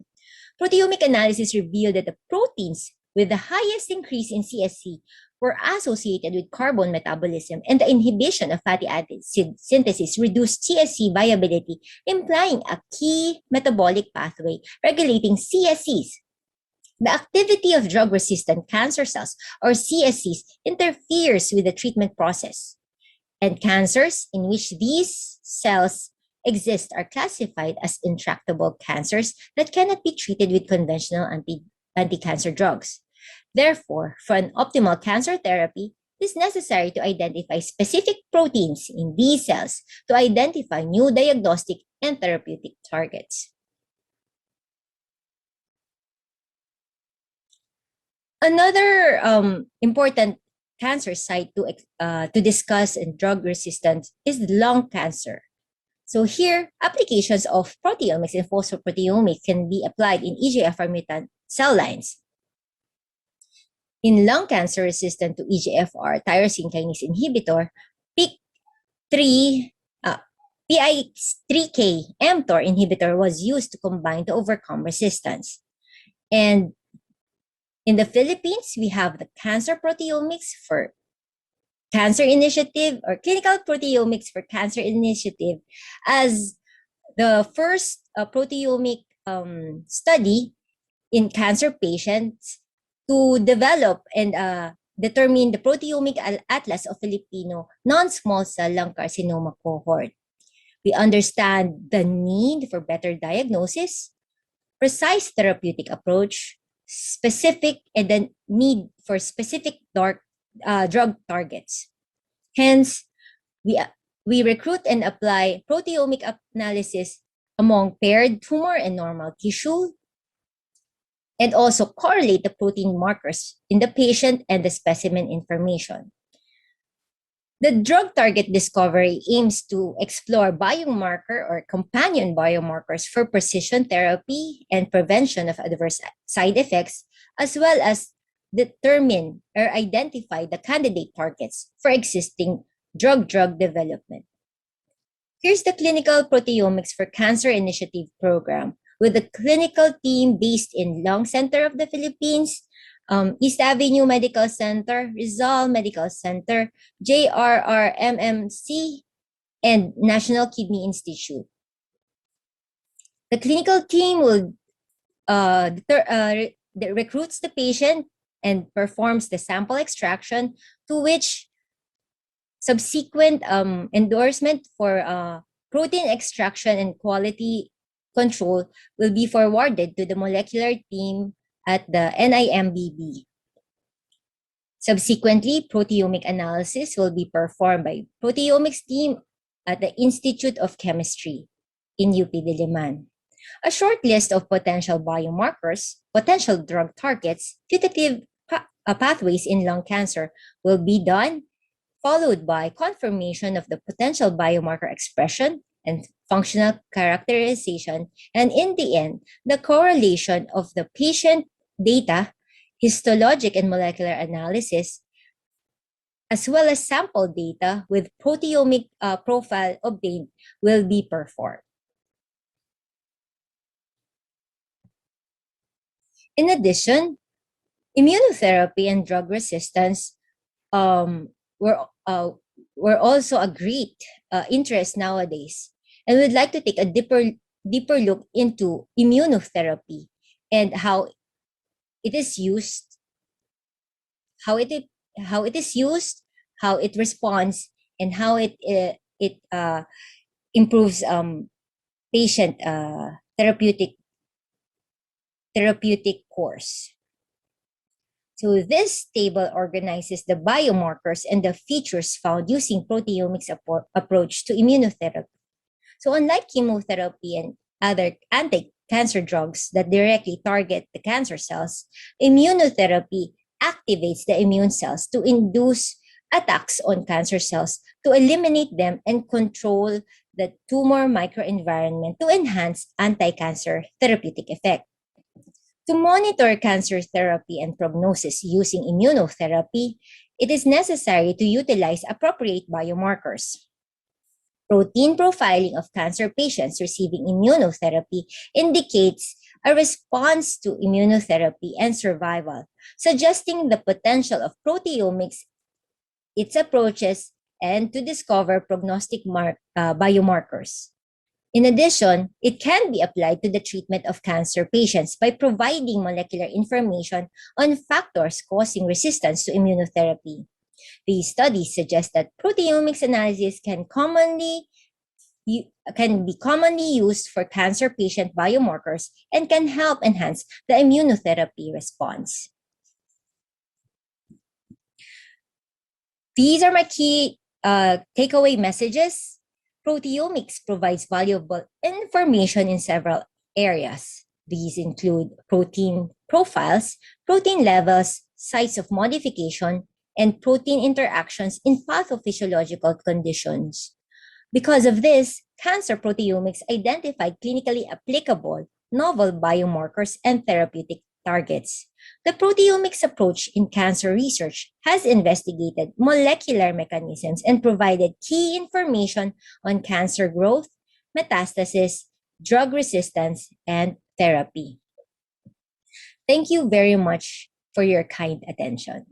Proteomic analysis revealed that the proteins with the highest increase in CSC were associated with carbon metabolism, and the inhibition of fatty acid synthesis reduced CSC viability, implying a key metabolic pathway regulating CSCs. The activity of drug-resistant cancer cells, or CSCs, interferes with the treatment process, and cancers in which these cells exist are classified as intractable cancers that cannot be treated with conventional anti-cancer drugs. Therefore, for an optimal cancer therapy, it is necessary to identify specific proteins in these cells to identify new diagnostic and therapeutic targets. Another important cancer site to discuss in drug resistance is lung cancer. So here, applications of proteomics and phosphoproteomics can be applied in EGFR mutant cell lines. In lung cancer resistant to EGFR tyrosine kinase inhibitor, PI3K mTOR inhibitor was used to combine to overcome resistance. And in the Philippines, we have the Cancer Proteomics for Cancer Initiative, or Clinical Proteomics for Cancer Initiative, as the first proteomic study in cancer patients to develop and determine the proteomic atlas of Filipino non-small cell lung carcinoma cohort. We understand the need for better diagnosis, precise therapeutic approach, and the need for specific drug targets. Hence, we recruit and apply proteomic analysis among paired tumor and normal tissue, and also correlate the protein markers in the patient and the specimen information. The drug target discovery aims to explore biomarker or companion biomarkers for precision therapy and prevention of adverse side effects, as well as determine or identify the candidate targets for existing drug development. Here's the Clinical Proteomics for Cancer Initiative program with a clinical team based in Lung Center of the Philippines, East Avenue Medical Center, Rizal Medical Center, JRRMMC, and National Kidney Institute. The clinical team will recruits the patient and performs the sample extraction, to which subsequent endorsement for protein extraction and quality control will be forwarded to the molecular team at the NIMBB. Subsequently, proteomic analysis will be performed by proteomics team at the Institute of Chemistry in UP Diliman. A short list of potential biomarkers, potential drug targets, putative pathways in lung cancer will be done, followed by confirmation of the potential biomarker expression and functional characterization, and in the end, the correlation of the patient data, histologic and molecular analysis, as well as sample data with proteomic profile obtained will be performed. In addition, immunotherapy and drug resistance were also a great interest nowadays, and we'd like to take a deeper look into immunotherapy and how it is used, how it is used, how it responds, and how it improves patient therapeutic course. So this table organizes the biomarkers and the features found using proteomics approach to immunotherapy. So unlike chemotherapy and other anti-cancer drugs that directly target the cancer cells, immunotherapy activates the immune cells to induce attacks on cancer cells, to eliminate them and control the tumor microenvironment to enhance anti-cancer therapeutic effect. To monitor cancer therapy and prognosis using immunotherapy, it is necessary to utilize appropriate biomarkers. Protein profiling of cancer patients receiving immunotherapy indicates a response to immunotherapy and survival, suggesting the potential of proteomics, its approaches, and to discover prognostic biomarkers. In addition, it can be applied to the treatment of cancer patients by providing molecular information on factors causing resistance to immunotherapy. These studies suggest that proteomics analysis can be commonly used for cancer patient biomarkers and can help enhance the immunotherapy response. These are my key takeaway messages. Proteomics provides valuable information in several areas. These include protein profiles, protein levels, sites of modification, and protein interactions in pathophysiological conditions. Because of this, cancer proteomics identified clinically applicable novel biomarkers and therapeutic targets. The proteomics approach in cancer research has investigated molecular mechanisms and provided key information on cancer growth, metastasis, drug resistance, and therapy. Thank you very much for your kind attention.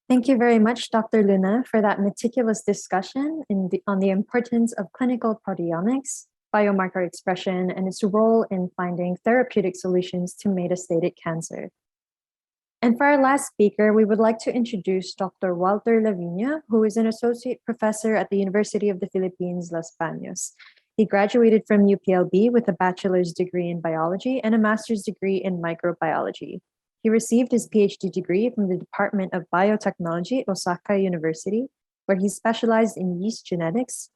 Thank you very much, Dr. Luna, for that meticulous discussion on the importance of clinical proteomics, biomarker expression, and its role in finding therapeutic solutions to metastatic cancer. And for our last speaker, we would like to introduce Dr. Walter Lavinia, who is an associate professor at the University of the Philippines, Los Baños. He graduated from UPLB with a bachelor's degree in biology and a master's degree in microbiology. He received his PhD degree from the Department of Biotechnology at Osaka University, where he specialized in yeast genetics.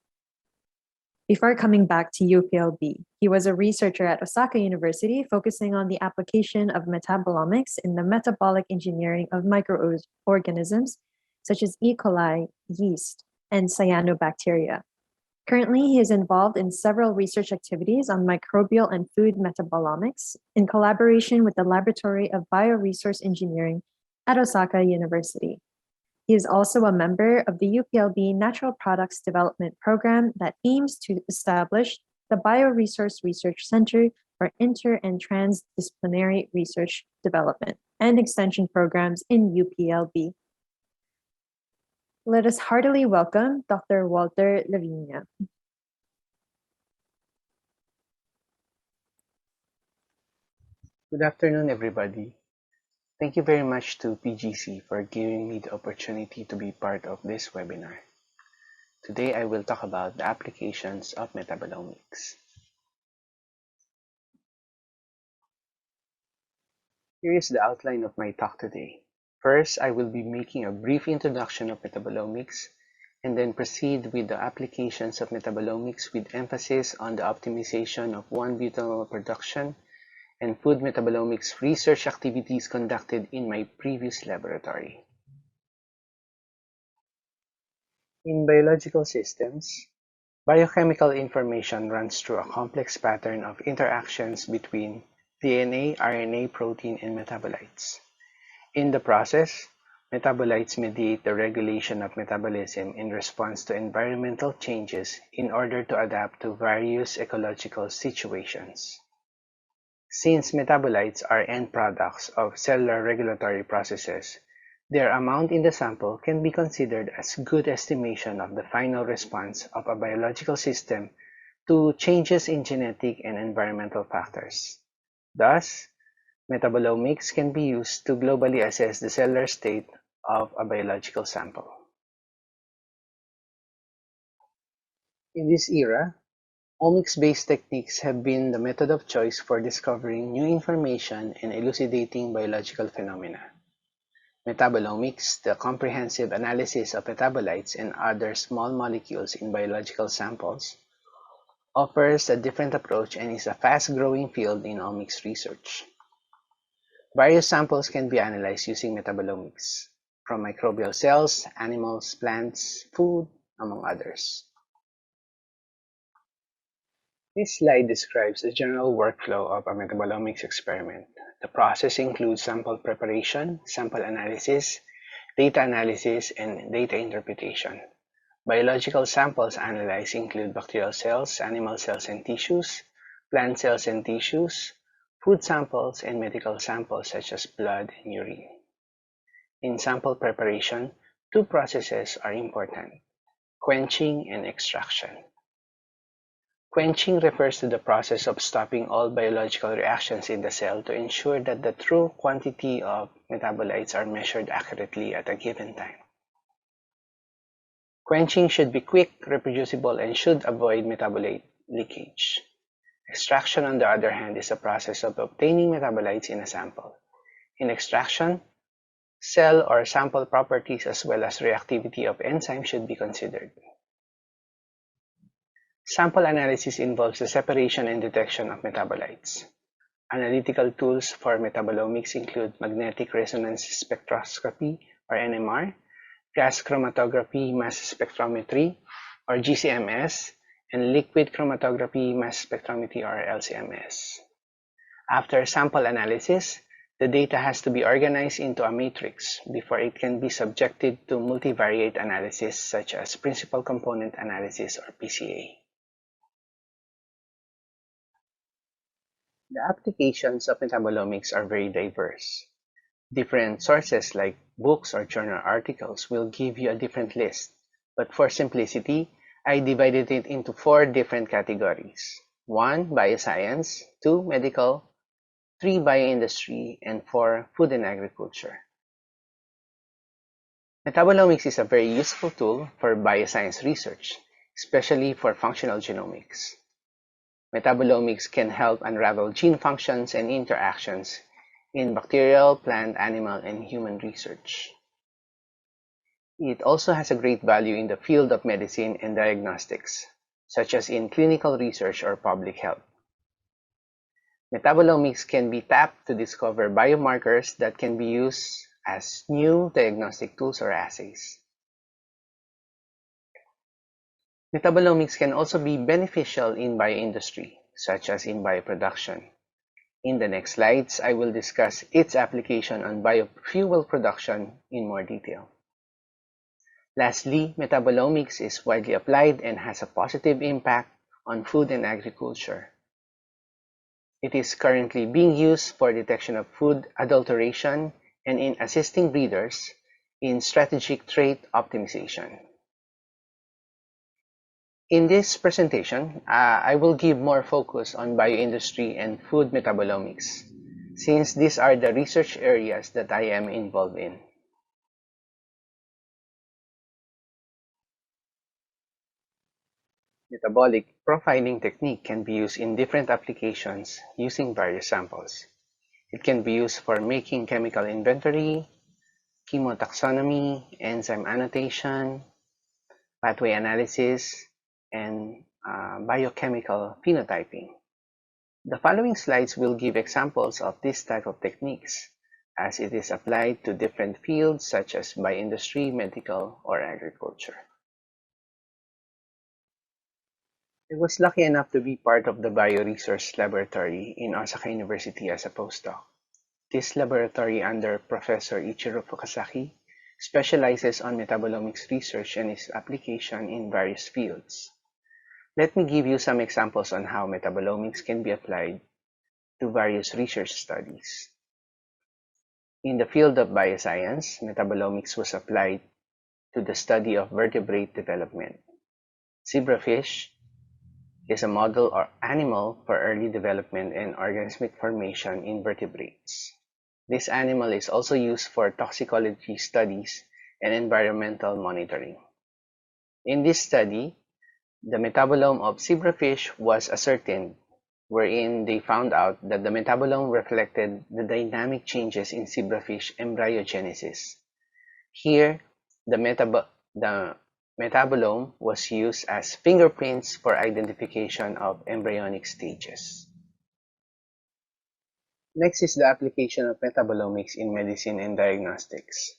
Before coming back to UPLB, he was a researcher at Osaka University, focusing on the application of metabolomics in the metabolic engineering of microorganisms, such as E. coli, yeast, and cyanobacteria. Currently, he is involved in several research activities on microbial and food metabolomics in collaboration with the Laboratory of Bioresource Engineering at Osaka University. He is also a member of the UPLB Natural Products Development Program that aims to establish the Bioresource Research Center for Inter- and Transdisciplinary Research Development and Extension Programs in UPLB. Let us heartily welcome Dr. Walter Lavinia. Good afternoon, everybody. Thank you very much to PGC for giving me the opportunity to be part of this webinar. Today, I will talk about the applications of metabolomics. Here is the outline of my talk today. First, I will be making a brief introduction of metabolomics and then proceed with the applications of metabolomics with emphasis on the optimization of 1-butanol production and food metabolomics research activities conducted in my previous laboratory. In biological systems, biochemical information runs through a complex pattern of interactions between DNA, RNA, protein, and metabolites. In the process, metabolites mediate the regulation of metabolism in response to environmental changes in order to adapt to various ecological situations. Since metabolites are end products of cellular regulatory processes, their amount in the sample can be considered as good estimation of the final response of a biological system to changes in genetic and environmental factors. Thus, metabolomics can be used to globally assess the cellular state of a biological sample. In this era, omics-based techniques have been the method of choice for discovering new information and elucidating biological phenomena. Metabolomics, the comprehensive analysis of metabolites and other small molecules in biological samples, offers a different approach and is a fast-growing field in omics research. Various samples can be analyzed using metabolomics, from microbial cells, animals, plants, food, among others. This slide describes the general workflow of a metabolomics experiment. The process includes sample preparation, sample analysis, data analysis, and data interpretation. Biological samples analyzed include bacterial cells, animal cells and tissues, plant cells and tissues, food samples, and medical samples such as blood and urine. In sample preparation, two processes are important: quenching and extraction. Quenching refers to the process of stopping all biological reactions in the cell to ensure that the true quantity of metabolites are measured accurately at a given time. Quenching should be quick, reproducible, and should avoid metabolite leakage. Extraction, on the other hand, is a process of obtaining metabolites in a sample. In extraction, cell or sample properties as well as reactivity of enzymes should be considered. Sample analysis involves the separation and detection of metabolites. Analytical tools for metabolomics include magnetic resonance spectroscopy or NMR, gas chromatography mass spectrometry or GCMS, and liquid chromatography mass spectrometry or LCMS. After sample analysis, the data has to be organized into a matrix before it can be subjected to multivariate analysis such as principal component analysis or PCA. The applications of metabolomics are very diverse. Different sources like books or journal articles will give you a different list, but for simplicity, I divided it into 4 different categories: 1. Bioscience, 2. Medical, 3. Bioindustry, and 4. Food and agriculture. Metabolomics is a very useful tool for bioscience research, especially for functional genomics. Metabolomics can help unravel gene functions and interactions in bacterial, plant, animal, and human research. It also has a great value in the field of medicine and diagnostics, such as in clinical research or public health. Metabolomics can be tapped to discover biomarkers that can be used as new diagnostic tools or assays. Metabolomics can also be beneficial in bioindustry, such as in bioproduction. In the next slides, I will discuss its application on biofuel production in more detail. Lastly, metabolomics is widely applied and has a positive impact on food and agriculture. It is currently being used for detection of food adulteration and in assisting breeders in strategic trait optimization. In this presentation, I will give more focus on bioindustry and food metabolomics, since these are the research areas that I am involved in. Metabolic profiling technique can be used in different applications using various samples. It can be used for making chemical inventory, chemotaxonomy, enzyme annotation, pathway analysis, and biochemical phenotyping. The following slides will give examples of this type of techniques as it is applied to different fields such as bioindustry, medical, or agriculture. I was lucky enough to be part of the Bio-Research Laboratory in Osaka University as a postdoc. This laboratory under Professor Ichiro Fukasaki specializes on metabolomics research and its application in various fields. Let me give you some examples on how metabolomics can be applied to various research studies. In the field of bioscience, metabolomics was applied to the study of vertebrate development. Zebrafish is a model or animal for early development and organismic formation in vertebrates. This animal is also used for toxicology studies and environmental monitoring. In this study, the metabolome of zebrafish was ascertained, wherein they found out that the metabolome reflected the dynamic changes in zebrafish embryogenesis. Here, the metabolome was used as fingerprints for identification of embryonic stages. Next is the application of metabolomics in medicine and diagnostics.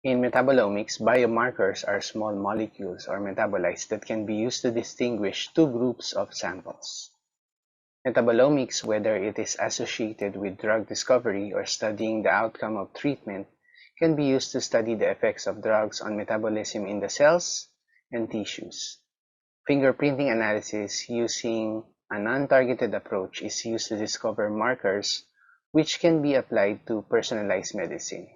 In metabolomics, biomarkers are small molecules or metabolites that can be used to distinguish two groups of samples. Metabolomics, whether it is associated with drug discovery or studying the outcome of treatment, can be used to study the effects of drugs on metabolism in the cells and tissues. Fingerprinting analysis using a non-targeted approach is used to discover markers which can be applied to personalized medicine.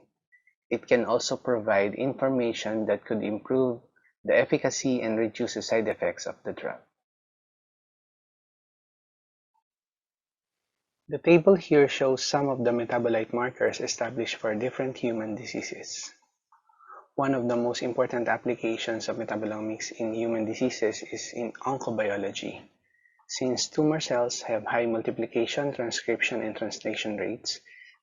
It can also provide information that could improve the efficacy and reduce the side effects of the drug. The table here shows some of the metabolite markers established for different human diseases. One of the most important applications of metabolomics in human diseases is in oncobiology. Since tumor cells have high multiplication, transcription, and translation rates,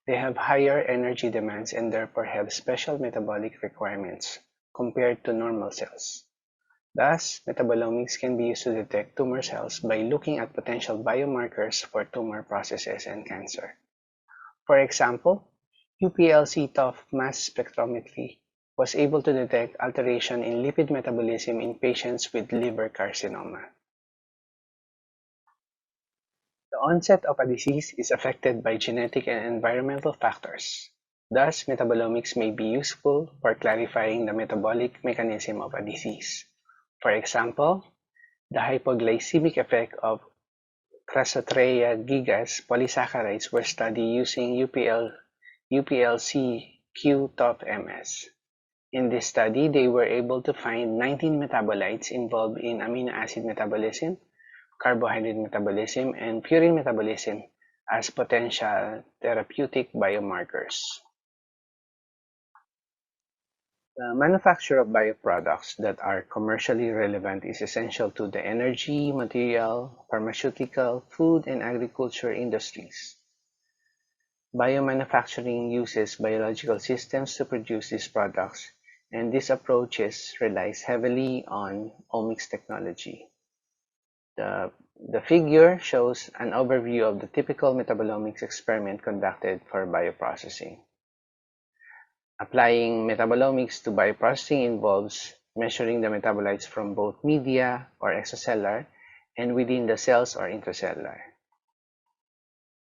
they have higher energy demands and therefore have special metabolic requirements compared to normal cells. Thus, metabolomics can be used to detect tumor cells by looking at potential biomarkers for tumor processes and cancer. For example, UPLC-TOF mass spectrometry was able to detect alteration in lipid metabolism in patients with liver carcinoma. The onset of a disease is affected by genetic and environmental factors. Thus, metabolomics may be useful for clarifying the metabolic mechanism of a disease. For example, the hypoglycemic effect of Crassotreia gigas polysaccharides were studied using UPLC-Q-TOF-MS. In this study, they were able to find 19 metabolites involved in amino acid metabolism, carbohydrate metabolism, and purine metabolism as potential therapeutic biomarkers. The manufacture of bioproducts that are commercially relevant is essential to the energy, material, pharmaceutical, food, and agriculture industries. Biomanufacturing uses biological systems to produce these products, and this approach relies heavily on omics technology. The figure shows an overview of the typical metabolomics experiment conducted for bioprocessing. Applying metabolomics to bioprocessing involves measuring the metabolites from both media or extracellular and within the cells or intracellular.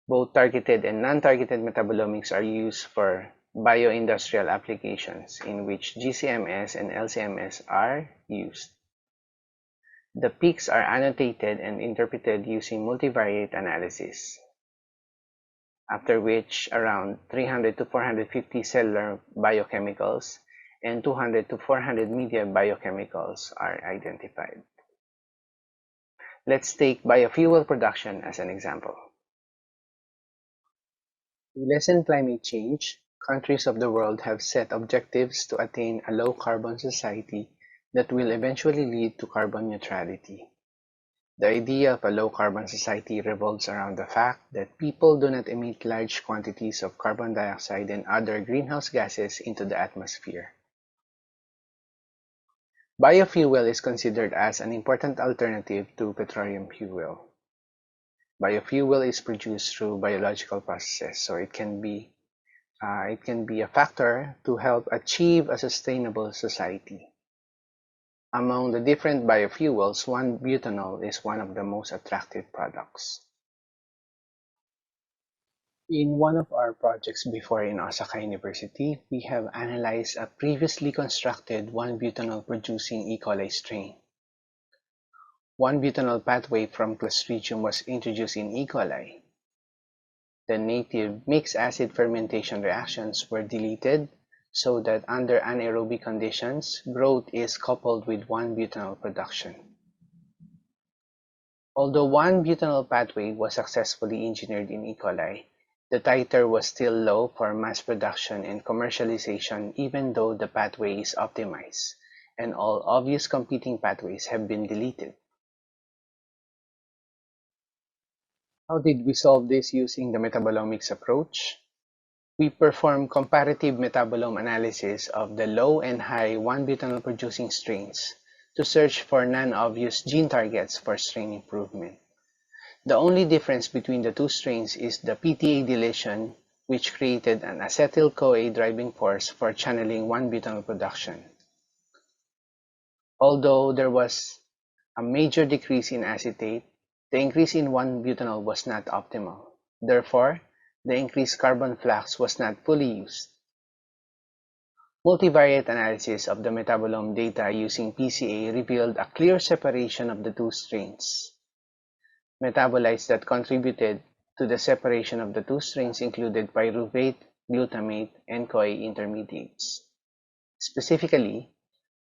Both targeted and non-targeted metabolomics are used for bioindustrial applications in which GCMS and LCMS are used. The peaks are annotated and interpreted using multivariate analysis, after which around 300 to 450 cellular biochemicals and 200 to 400 media biochemicals are identified. Let's take biofuel production as an example. To lessen climate change, countries of the world have set objectives to attain a low-carbon society that will eventually lead to carbon neutrality. The idea of a low-carbon society revolves around the fact that people do not emit large quantities of carbon dioxide and other greenhouse gases into the atmosphere. Biofuel is considered as an important alternative to petroleum fuel. Biofuel is produced through biological processes, so it can be a factor to help achieve a sustainable society. Among the different biofuels, 1-butanol is one of the most attractive products. In one of our projects before in Osaka University, we have analyzed a previously constructed 1-butanol producing E. coli strain. 1-butanol pathway from Clostridium was introduced in E. coli. The native mixed acid fermentation reactions were deleted so that under anaerobic conditions, growth is coupled with 1-butanol production. Although 1-butanol pathway was successfully engineered in E. coli, the titer was still low for mass production and commercialization even though the pathway is optimized, and all obvious competing pathways have been deleted. How did we solve this using the metabolomics approach? We performed comparative metabolome analysis of the low and high 1-butanol producing strains to search for non-obvious gene targets for strain improvement. The only difference between the two strains is the PTA deletion, which created an acetyl-CoA driving force for channeling 1-butanol production. Although there was a major decrease in acetate, the increase in 1-butanol was not optimal. Therefore, the increased carbon flux was not fully used. Multivariate analysis of the metabolome data using PCA revealed a clear separation of the two strains. Metabolites that contributed to the separation of the two strains included pyruvate, glutamate, and CoA intermediates. Specifically,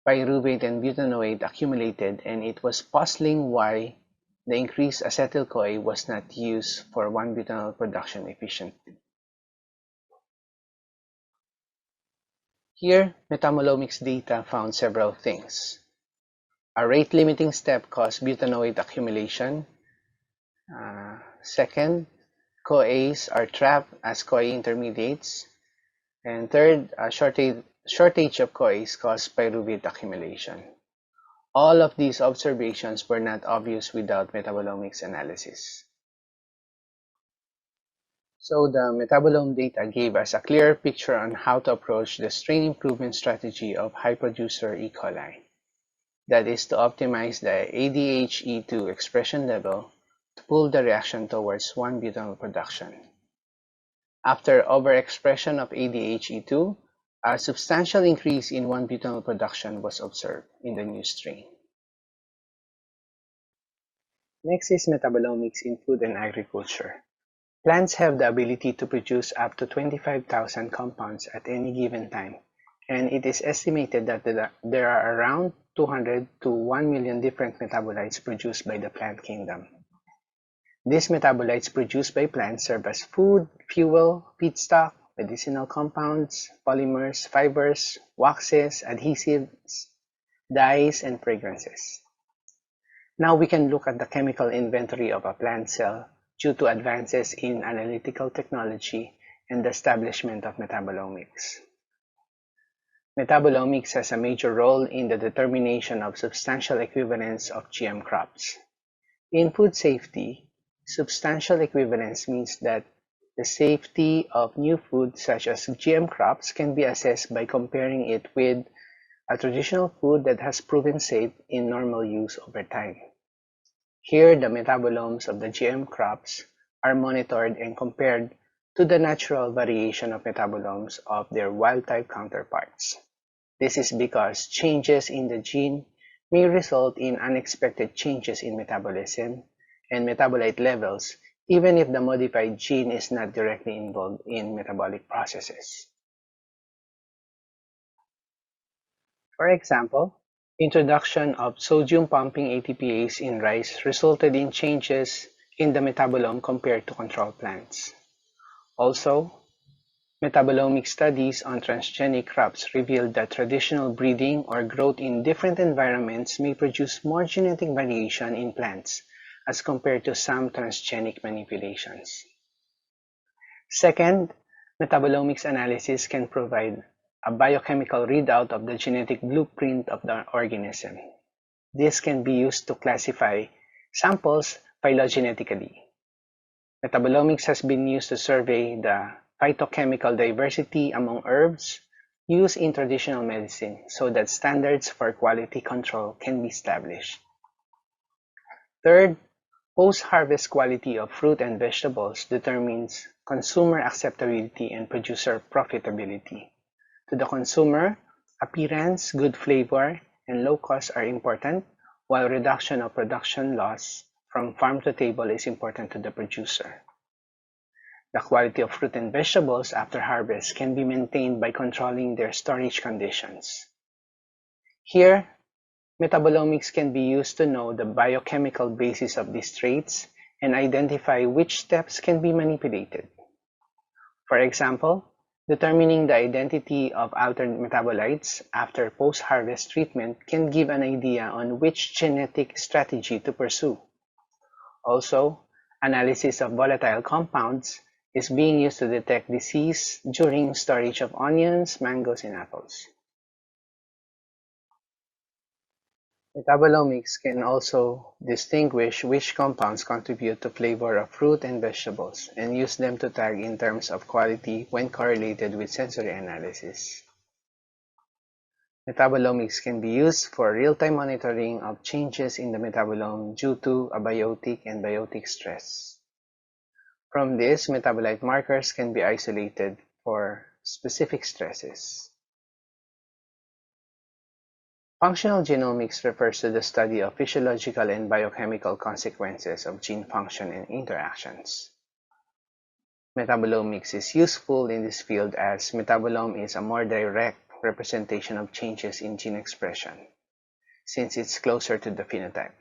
pyruvate and butanoate accumulated, and it was puzzling why the increased acetyl-CoA was not used for 1-butanol production efficiently. Here, metabolomics data found several things. A rate-limiting step caused butanoate accumulation. Second, CoAs are trapped as CoA intermediates. And third, a shortage of CoAs caused pyruvate accumulation. All of these observations were not obvious without metabolomics analysis. So the metabolome data gave us a clear picture on how to approach the strain improvement strategy of high producer E. coli. That is to optimize the ADHE2 expression level to pull the reaction towards 1-butanol production. After overexpression of ADHE2, a substantial increase in 1-butanol production was observed in the new strain. Next is metabolomics in food and agriculture. Plants have the ability to produce up to 25,000 compounds at any given time, and it is estimated that there are around 200 to 1 million different metabolites produced by the plant kingdom. These metabolites produced by plants serve as food, fuel, feedstock, medicinal compounds, polymers, fibers, waxes, adhesives, dyes, and fragrances. Now we can look at the chemical inventory of a plant cell due to advances in analytical technology and the establishment of metabolomics. Metabolomics has a major role in the determination of substantial equivalence of GM crops. In food safety, substantial equivalence means that The safety of new food such as GM crops can be assessed by comparing it with a traditional food that has proven safe in normal use over time. Here, the metabolomes of the GM crops are monitored and compared to the natural variation of metabolomes of their wild-type counterparts. This is because changes in the gene may result in unexpected changes in metabolism and metabolite levels, even if the modified gene is not directly involved in metabolic processes. For example, introduction of sodium-pumping ATPase in rice resulted in changes in the metabolome compared to control plants. Also, metabolomic studies on transgenic crops revealed that traditional breeding or growth in different environments may produce more genetic variation in plants as compared to some transgenic manipulations. Second, metabolomics analysis can provide a biochemical readout of the genetic blueprint of the organism. This can be used to classify samples phylogenetically. Metabolomics has been used to survey the phytochemical diversity among herbs used in traditional medicine so that standards for quality control can be established. Third, post-harvest quality of fruit and vegetables determines consumer acceptability and producer profitability. To the consumer, appearance, good flavor, and low cost are important, while reduction of production loss from farm to table is important to the producer. The quality of fruit and vegetables after harvest can be maintained by controlling their storage conditions. Here, metabolomics can be used to know the biochemical basis of these traits and identify which steps can be manipulated. For example, determining the identity of altered metabolites after post-harvest treatment can give an idea on which genetic strategy to pursue. Also, analysis of volatile compounds is being used to detect disease during storage of onions, mangoes, and apples. Metabolomics can also distinguish which compounds contribute to flavor of fruit and vegetables and use them to tag in terms of quality when correlated with sensory analysis. Metabolomics can be used for real-time monitoring of changes in the metabolome due to abiotic and biotic stress. From this, metabolite markers can be isolated for specific stresses. Functional genomics refers to the study of physiological and biochemical consequences of gene function and interactions. Metabolomics is useful in this field as metabolome is a more direct representation of changes in gene expression, since it's closer to the phenotype.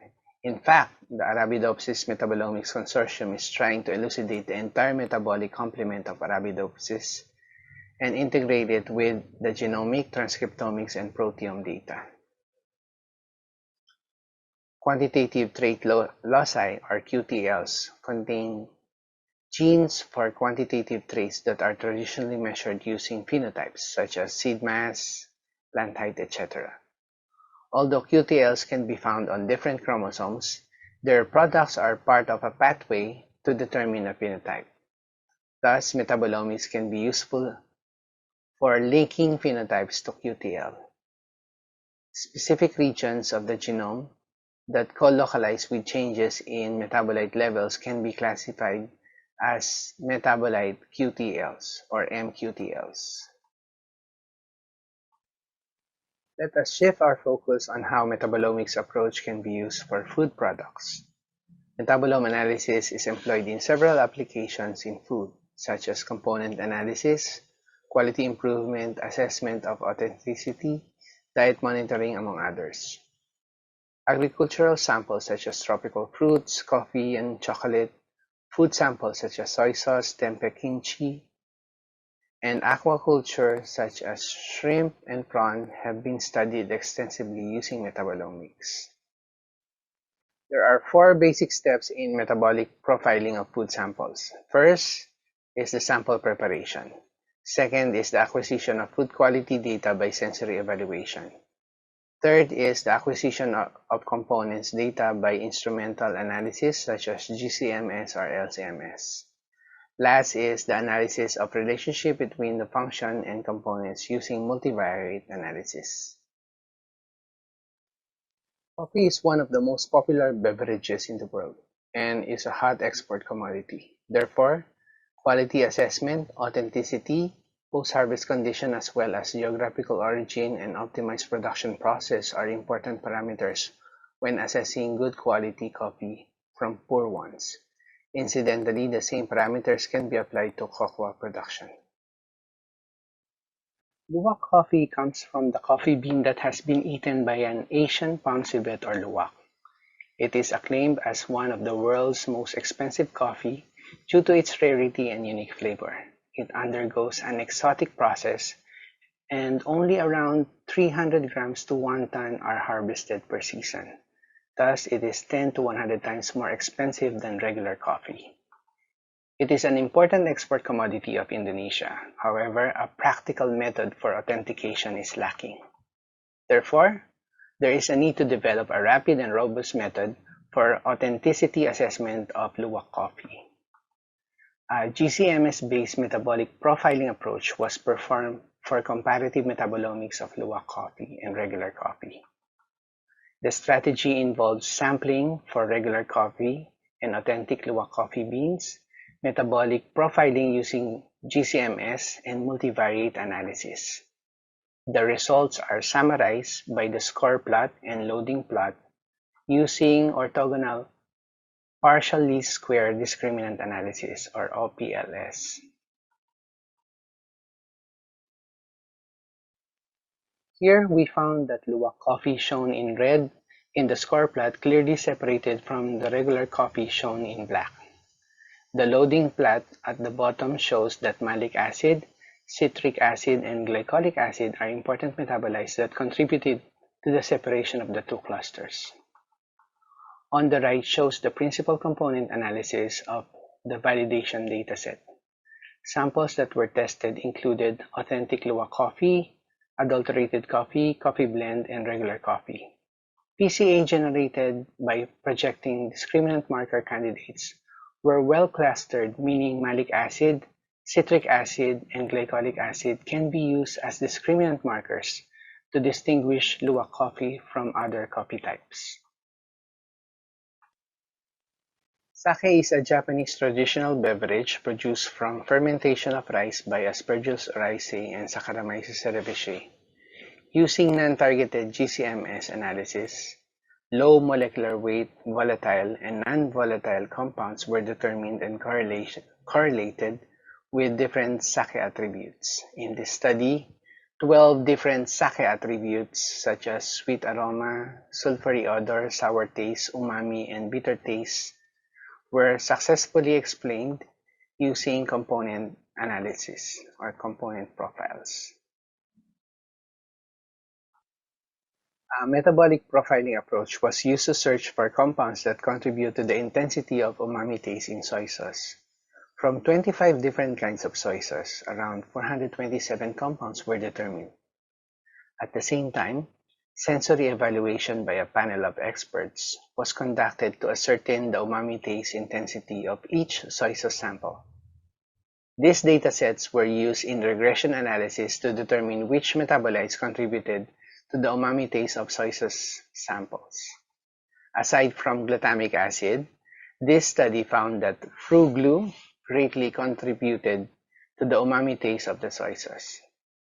In fact, the Arabidopsis Metabolomics Consortium is trying to elucidate the entire metabolic complement of Arabidopsis and integrate it with the genomic, transcriptomics, and proteome data. Quantitative trait loci, or QTLs, contain genes for quantitative traits that are traditionally measured using phenotypes such as seed mass, plant height, etc. Although QTLs can be found on different chromosomes, their products are part of a pathway to determine a phenotype. Thus, metabolomics can be useful for linking phenotypes to QTL. Specific regions of the genome that co-localize with changes in metabolite levels can be classified as metabolite QTLs or MQTLs. Let us shift our focus on how metabolomics approach can be used for food products. Metabolome analysis is employed in several applications in food, such as component analysis, quality improvement, assessment of authenticity, diet monitoring, among others. Agricultural samples such as tropical fruits, coffee, and chocolate, food samples such as soy sauce, tempeh, kimchi, and aquaculture such as shrimp and prawn have been studied extensively using metabolomics. There are 4 basic steps in metabolic profiling of food samples. First is the sample preparation. Second is the acquisition of food quality data by sensory evaluation. Third is the acquisition of components data by instrumental analysis such as GCMS or LCMS. Last is the analysis of relationship between the function and components using multivariate analysis. Coffee is one of the most popular beverages in the world and is a hot export commodity. Therefore, quality assessment, authenticity, post-harvest condition, as well as geographical origin and optimized production process are important parameters when assessing good quality coffee from poor ones. Incidentally, the same parameters can be applied to cocoa production. Luwak coffee comes from the coffee bean that has been eaten by an Asian palm civet or luwak. It is acclaimed as one of the world's most expensive coffee due to its rarity and unique flavor. It undergoes an exotic process, and only around 300 grams to 1 ton are harvested per season. Thus, it is 10 to 100 times more expensive than regular coffee. It is an important export commodity of Indonesia. However, a practical method for authentication is lacking. Therefore, there is a need to develop a rapid and robust method for authenticity assessment of luwak coffee. A GCMS-based metabolic profiling approach was performed for comparative metabolomics of luwak coffee and regular coffee. The strategy involves sampling for regular coffee and authentic luwak coffee beans, metabolic profiling using GCMS, and multivariate analysis. The results are summarized by the score plot and loading plot using orthogonal partial least square discriminant analysis, or OPLS. Here we found that luwak coffee shown in red in the score plot clearly separated from the regular coffee shown in black. The loading plot at the bottom shows that malic acid, citric acid, and glycolic acid are important metabolites that contributed to the separation of the two clusters. On the right shows the principal component analysis of the validation dataset. Samples that were tested included authentic luwak coffee, adulterated coffee, coffee blend, and regular coffee. PCA generated by projecting discriminant marker candidates were well clustered, meaning malic acid, citric acid, and glycolic acid can be used as discriminant markers to distinguish luwak coffee from other coffee types. Sake is a Japanese traditional beverage produced from fermentation of rice by Aspergillus oryzae and Saccharomyces cerevisiae. Using non-targeted GCMS analysis, low molecular weight volatile and non-volatile compounds were determined and correlated with different sake attributes. In this study, 12 different sake attributes such as sweet aroma, sulfury odor, sour taste, umami, and bitter taste were successfully explained using component analysis or component profiles. A metabolic profiling approach was used to search for compounds that contribute to the intensity of umami taste in soy sauce. From 25 different kinds of soy sauce, around 427 compounds were determined. At the same time, sensory evaluation by a panel of experts was conducted to ascertain the umami taste intensity of each soy sauce sample. These datasets were used in regression analysis to determine which metabolites contributed to the umami taste of soy sauce samples. Aside from glutamic acid, this study found that fru-glu greatly contributed to the umami taste of the soy sauce.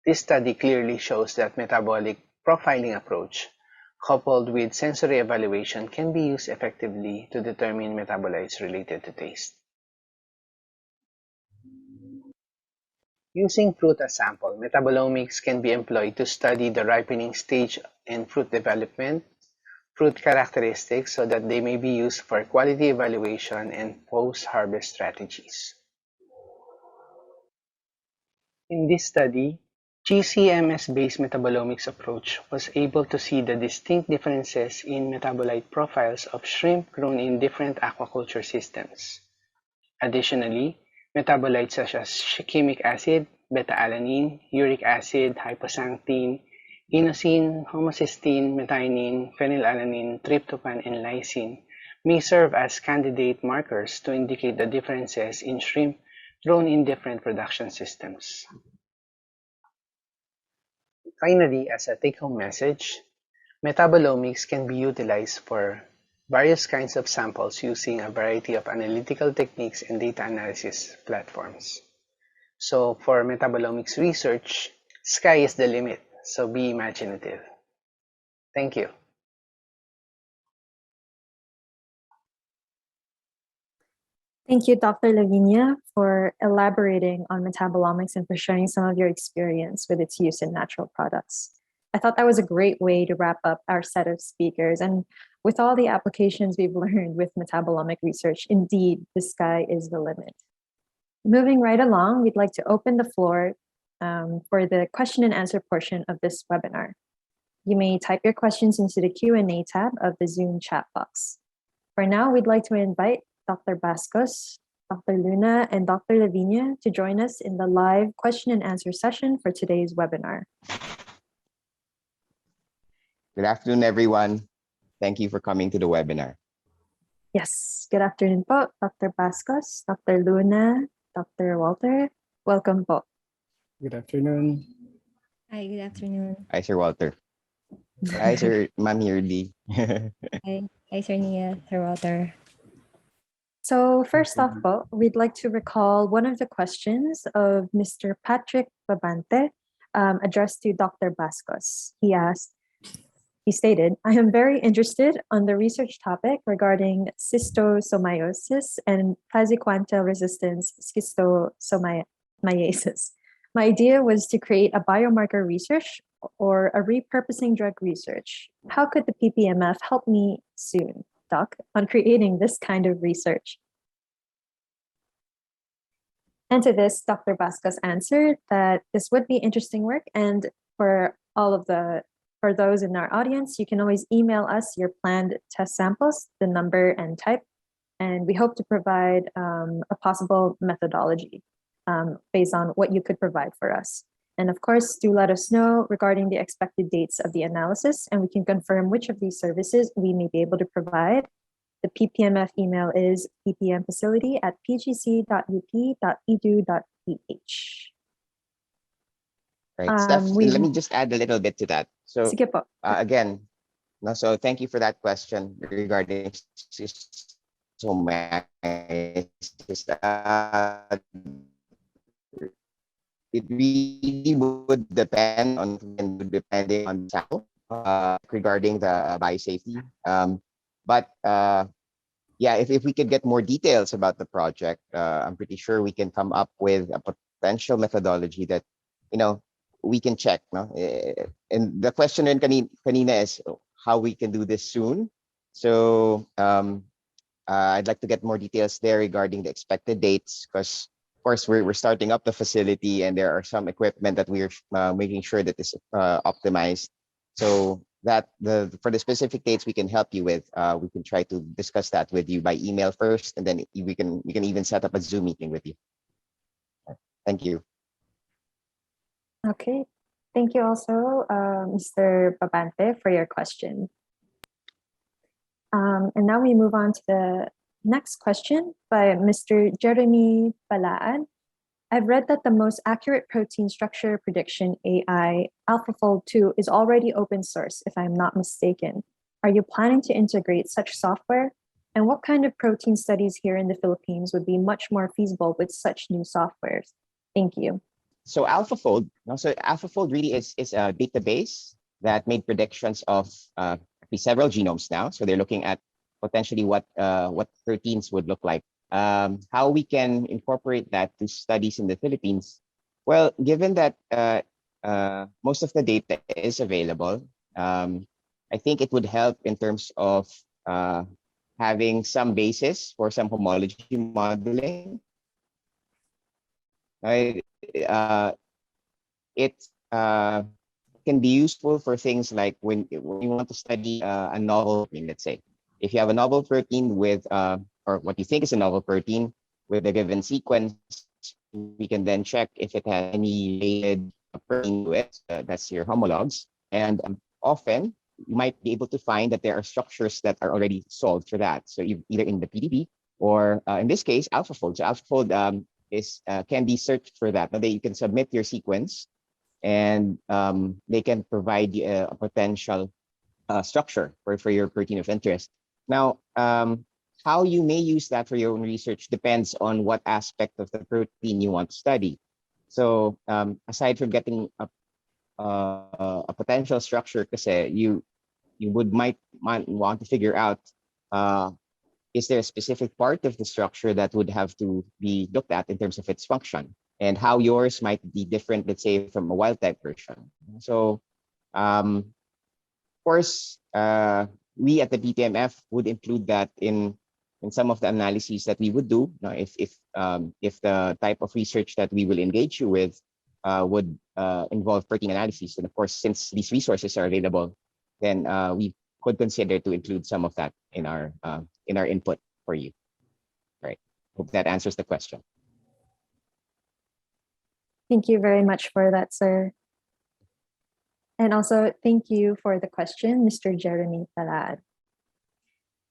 This study clearly shows that metabolic profiling approach coupled with sensory evaluation can be used effectively to determine metabolites related to taste. Using fruit as sample, metabolomics can be employed to study the ripening stage in fruit development, fruit characteristics, so that they may be used for quality evaluation and post-harvest strategies. In this study, GCMS-based metabolomics approach was able to see the distinct differences in metabolite profiles of shrimp grown in different aquaculture systems. Additionally, metabolites such as shikimic acid, beta-alanine, uric acid, hypoxanthine, inosine, homocysteine, methionine, phenylalanine, tryptophan, and lysine may serve as candidate markers to indicate the differences in shrimp thrown in different production systems. Finally, as a take-home message, metabolomics can be utilized for various kinds of samples using a variety of analytical techniques and data analysis platforms. So for metabolomics research, sky is the limit, so be imaginative. Thank you. Thank you, Dr. Lavinia, for elaborating on metabolomics and for sharing some of your experience with its use in natural products. I thought that was a great way to wrap up our set of speakers. And with all the applications we've learned with metabolomic research, indeed, the sky is the limit. Moving right along, we'd like to open the floor for the question and answer portion of this webinar. You may type your questions into the Q&A tab of the Zoom chat box. For now, we'd like to invite Dr. Bascos, Dr. Luna, and Dr. Lavinia to join us in the live question and answer session for today's webinar. Good afternoon, everyone. Thank you for coming to the webinar. Yes, good afternoon po, Dr. Bascos, Dr. Luna, Dr. Walter. Welcome po. Good afternoon. Hi, good afternoon. Hi, Sir Walter. Hi, Sir Ma'am Yurdi. Hi, Sir Nia, Sir Walter. So first off, po, we'd like to recall one of the questions of Mr. Patrick Babante addressed to Dr. Bascos. He stated, I am very interested on the research topic regarding schistosomiasis and praziquantel resistance schistosomiasis. My idea was to create a biomarker research or a repurposing drug research. How could the PPMF help me soon, Doc, on creating this kind of research? And to this, Dr. Bascos answered that this would be interesting work, and for those in our audience, you can always email us your planned test samples, the number and type, and we hope to provide a possible methodology based on what you could provide for us. And of course, do let us know regarding the expected dates of the analysis, and we can confirm which of these services we may be able to provide. The PPMF email is ppmpfacility@pgc.up.edu.ph. Right, Steph, let me just add a little bit to that. So Sige po. again, no, so thank you for that question regarding schistosomiasis. It really would depend on depending on the sample regarding the biosafety. But yeah, if we could get more details about the project, I'm pretty sure we can come up with a potential methodology that we can check. No? And the question in kanina is how we can do this soon. So I'd like to get more details there regarding the expected dates, because of course we're starting up the facility and there are some equipment that we're making sure that is optimized. So that for the specific dates we can help you with, we can try to discuss that with you by email first, and then we can even set up a Zoom meeting with you. Thank you. Okay, thank you also, Mr. Babante, for your question. And now we move on to the next question by Mr. Jeremy Balaan. I've read that the most accurate protein structure prediction AI, AlphaFold 2, is already open source, if I'm not mistaken. Are you planning to integrate such software? And what kind of protein studies here in the Philippines would be much more feasible with such new softwares? Thank you. So AlphaFold really is a database that made predictions of several genomes now. So they're looking at potentially what proteins would look like. How we can incorporate that to studies in the Philippines? Well, given that most of the data is available, I think it would help in terms of having some basis for some homology modeling. It can be useful for things like when you want to study a novel protein, let's say. If you have a novel protein with, or what you think is a novel protein with a given sequence, we can then check if it has any related protein to it. That's your homologs. And often you might be able to find that there are structures that are already solved for that. So either in the PDB or in this case, AlphaFold. So AlphaFold can be searched for that. Now, you can submit your sequence, and they can provide you a potential structure for your protein of interest. Now, how you may use that for your own research depends on what aspect of the protein you want to study. So aside from getting a potential structure, kasi you might want to figure out, is there a specific part of the structure that would have to be looked at in terms of its function, and how yours might be different, let's say, from a wild type version. So of course, we at the PPMF would include that in some of the analyses that we would do. Now, if the type of research that we will engage you with would involve protein analysis, and of course, since these resources are available, then we could consider to include some of that in our input for you. Right. Hope that answers the question. Thank you very much for that, sir. And also, thank you for the question, Mr. Jeremy Palad.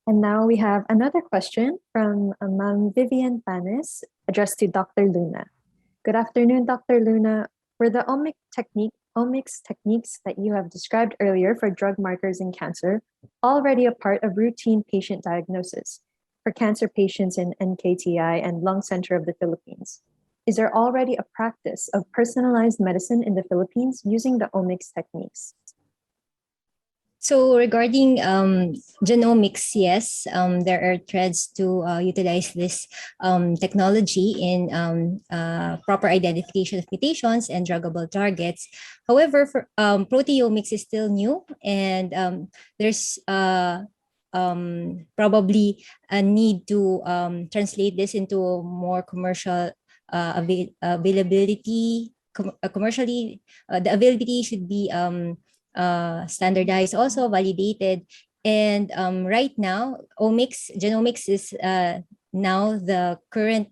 And now we have another question from Ma'am Vivian Panis, addressed to Dr. Luna. Good afternoon, Dr. Luna. For the omics techniques that you have described earlier for drug markers in cancer, already a part of routine patient diagnosis for cancer patients in NKTI and Lung Center of the Philippines. Is there already a practice of personalized medicine in the Philippines using the omics techniques? So regarding genomics, yes, there are threads to utilize this technology in proper identification of mutations and druggable targets. However, for, proteomics is still new, and there's probably a need to translate this into more commercial availability. Commercially, the availability should be standardized, also validated. And right now, genomics is now the current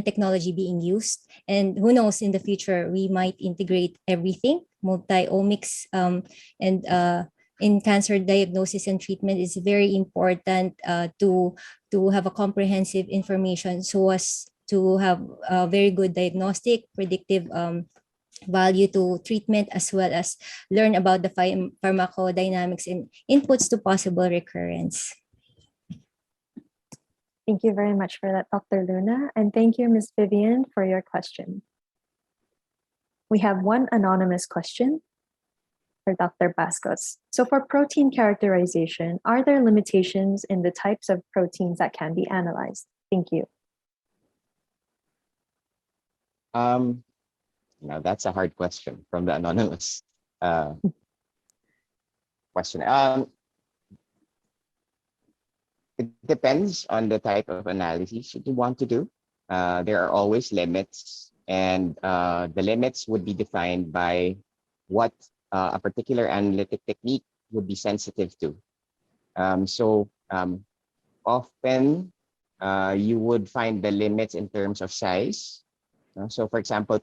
technology being used. And who knows, in the future, we might integrate everything, multi-omics, and in cancer diagnosis and treatment is very important to have a comprehensive information so as to have a very good diagnostic, predictive value to treatment, as well as learn about the pharmacodynamics and inputs to possible recurrence. Thank you very much for that, Dr. Luna. And thank you, Ms. Vivian, for your question. We have one anonymous question for Dr. Bascos. So for protein characterization, are there limitations in the types of proteins that can be analyzed? Thank you. Now that's a hard question from the anonymous question. It depends on the type of analysis you want to do. There are always limits, and the limits would be defined by what a particular analytic technique would be sensitive to. Often you would find the limits in terms of size. So for example,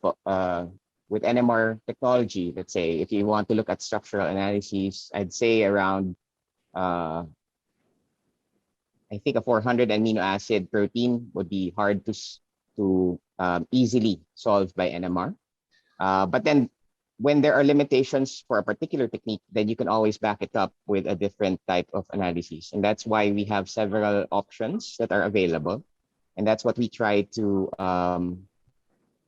with NMR technology, let's say, if you want to look at structural analyses, I'd say around, I think a 400 amino acid protein would be hard to easily solve by NMR. But then when there are limitations for a particular technique, then you can always back it up with a different type of analysis. And that's why we have several options that are available. And that's what we try to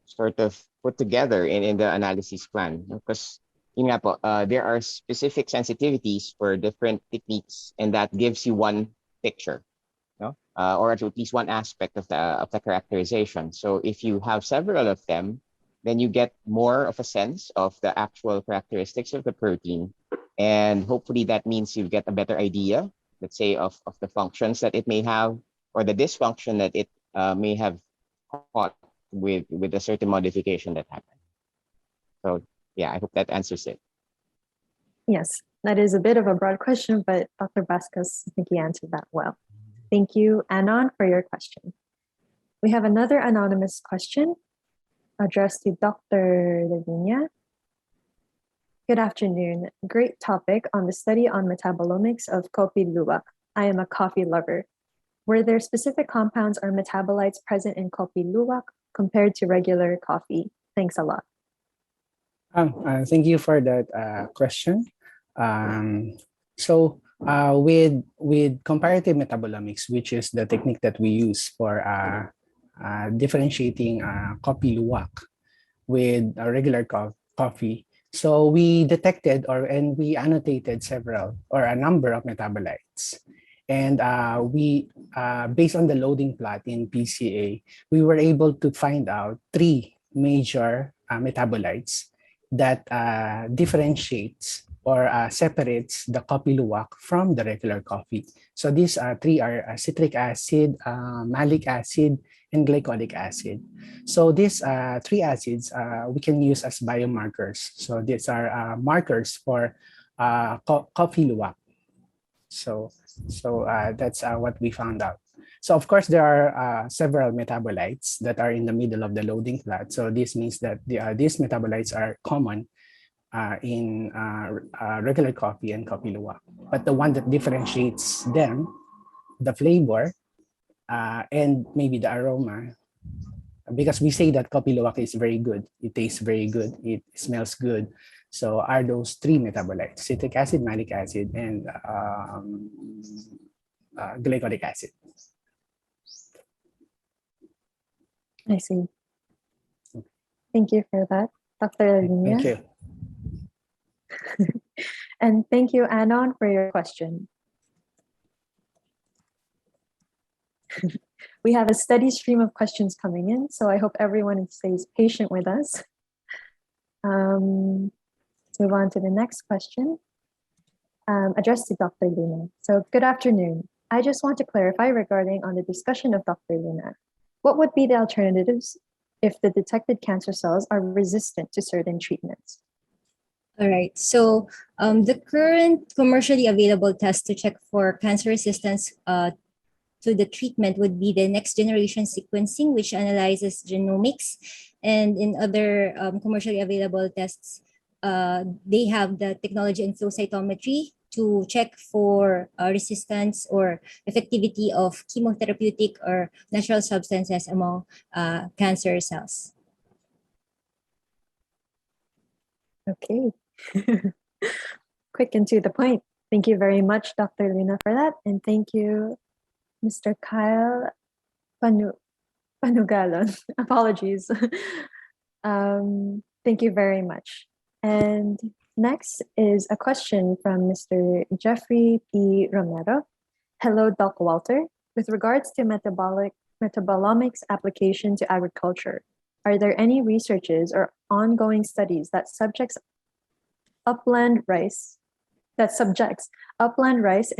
sort of put together in the analysis plan. Because there are specific sensitivities for different techniques, and that gives you one picture, or at least one aspect of the characterization. So if you have several of them, then you get more of a sense of the actual characteristics of the protein. And hopefully that means you get a better idea, let's say, of the functions that it may have, or the dysfunction that it may have caught with a certain modification that happened. So yeah, I hope that answers it. Yes, that is a bit of a broad question, but Dr. Bascos, I think he answered that well. Thank you, Anon, for your question. We have another anonymous question addressed to Dr. Lavinia. Good afternoon. Great topic on the study on metabolomics of kopi luwak. I am a coffee lover. Were there specific compounds or metabolites present in kopi luwak compared to regular coffee? Thanks a lot. Thank you for that question. With comparative metabolomics, which is the technique that we use for differentiating kopi luwak with a regular coffee, so we detected and we annotated several or a number of metabolites. And we, based on the loading plot in PCA, we were able to find out three major metabolites that differentiates or separates the kopi luwak from the regular coffee. So these three are citric acid, malic acid, and glycolic acid. So these three acids we can use as biomarkers. So these are markers for coffee luwak. So that's what we found out. So of course, there are several metabolites that are in the middle of the loading plot. So this means that these metabolites are common in regular coffee and coffee luwak. But the one that differentiates them, the flavor, and maybe the aroma, because we say that coffee luwak is very good. It tastes very good. It smells good. So are those three metabolites: citric acid, malic acid, and glycolic acid. I see. Thank you for that, Dr. Linya. Thank you. And thank you, Anon, for your question. We have a steady stream of questions coming in, so I hope everyone stays patient with us. Let's move on to the next question, addressed to Dr. Luna. So good afternoon. I just want to clarify regarding on the discussion of Dr. Luna. What would be the alternatives if the detected cancer cells are resistant to certain treatments? All right. So the current commercially available test to check for cancer resistance to the treatment would be the next generation sequencing, which analyzes genomics. And in other commercially available tests, they have the technology and flow cytometry to check for resistance or effectivity of chemotherapeutic or natural substances among cancer cells. Okay. Quick and to the point. Thank you very much, Dr. Luna, for that. And thank you, Mr. Kyle Panugalan. Apologies. Thank you very much. And next is a question from Mr. Jeffrey P. Romero. Hello, Doc Walter. With regards to metabolomics application to agriculture, are there any researches or ongoing studies that subjects upland rice in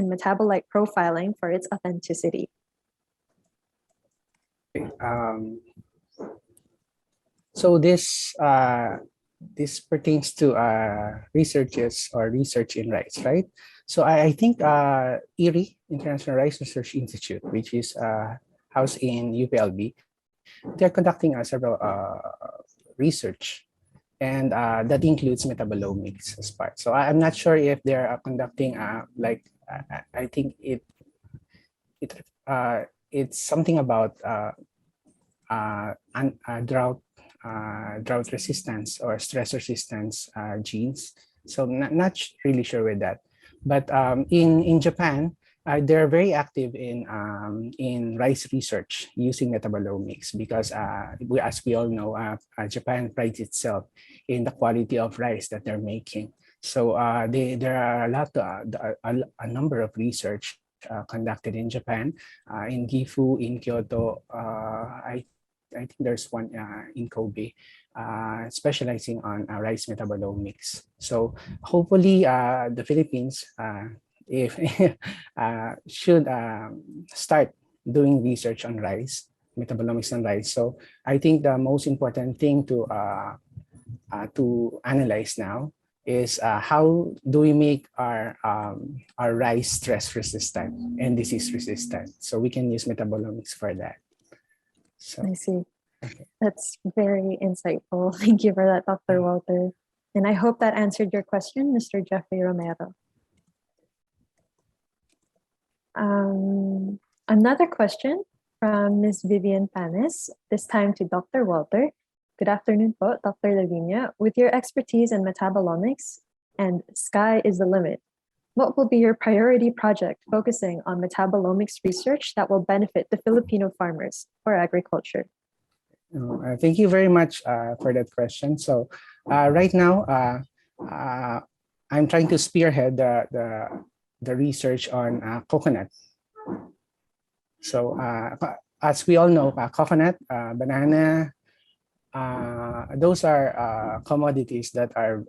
metabolite profiling for its authenticity? So this pertains to research in rice, right? So I think IRI, International Rice Research Institute, which is housed in UPLB, they're conducting several research, and that includes metabolomics as part. So I'm not sure if they're conducting I think it's something about drought resistance or stress resistance genes. So not really sure with that. But in Japan, they're very active in rice research using metabolomics because, as we all know, Japan prides itself in the quality of rice that they're making. So there are a number of research conducted in Japan, in Gifu, in Kyoto. I think there's one in Kobe, specializing on rice metabolomics. So hopefully the Philippines should start doing research on rice, metabolomics on rice. So I think the most important thing to analyze now is how do we make our rice stress resistant and disease resistant. So we can use metabolomics for that. So I see. That's very insightful. Thank you for that, Dr. Walter. And I hope that answered your question, Mr. Jeffrey Romero. Another question from Ms. Vivian Panis, this time to Dr. Walter. Good afternoon po, Dr. Lavinia. With your expertise in metabolomics and sky is the limit, what will be your priority project focusing on metabolomics research that will benefit the Filipino farmers for agriculture? Thank you very much for that question. So right now, I'm trying to spearhead the research on coconut. So as we all know, coconut, banana, those are commodities that are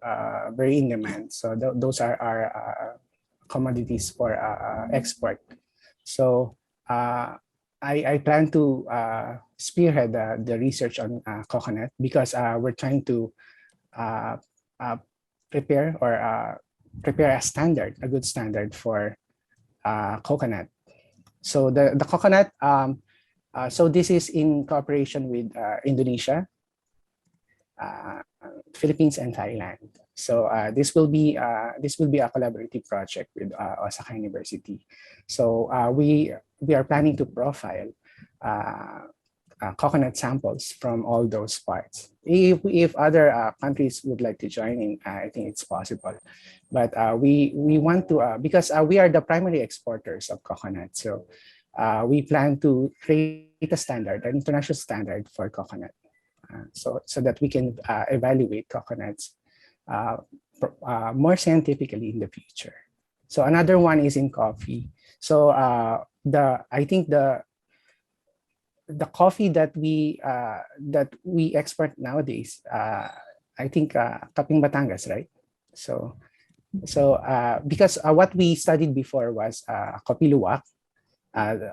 very in demand. So those are our commodities for export. So I plan to spearhead the research on coconut because we're trying to prepare a good standard for coconut. So the coconut, so this is in cooperation with Indonesia, Philippines, and Thailand. So this will be a collaborative project with Osaka University. So we are planning to profile coconut samples from all those parts. If other countries would like to join in, I think it's possible. But we want to, because we are the primary exporters of coconut. So we plan to create a standard, an international standard for coconut. So that we can evaluate coconuts more scientifically in the future. So another one is in coffee. So I think the coffee that we export nowadays, I think Kaping Batangas, right? So because what we studied before was Kopi Luwak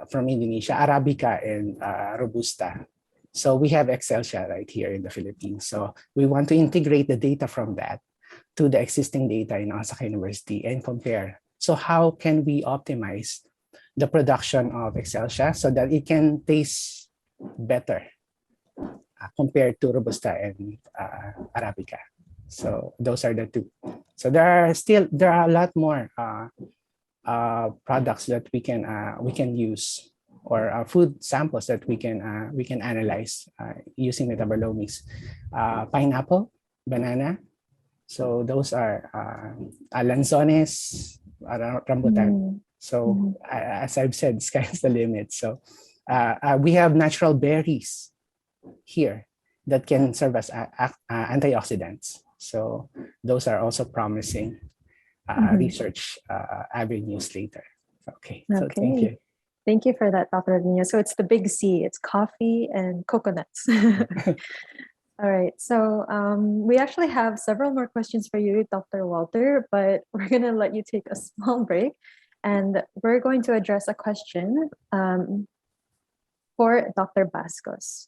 from Indonesia, Arabica, and Robusta. So we have Excelsia right here in the Philippines. So we want to integrate the data from that to the existing data in Osaka University and compare. So how can we optimize the production of Excelsia so that it can taste better compared to Robusta and Arabica? So those are the two. So there are a lot more products that we can use, or food samples that we can analyze using metabolomics. Pineapple, banana. So those are lanzones, rambutan. So as I've said, sky's the limit. So we have natural berries here that can serve as antioxidants. So those are also promising research avenues later. Okay, so thank you. Thank you for that, Dr. Lavinia. So it's the big C, it's coffee and coconuts. All right, so we actually have several more questions for you, Dr. Walter, but we're gonna let you take a small break, and we're going to address a question for Dr. Bascos.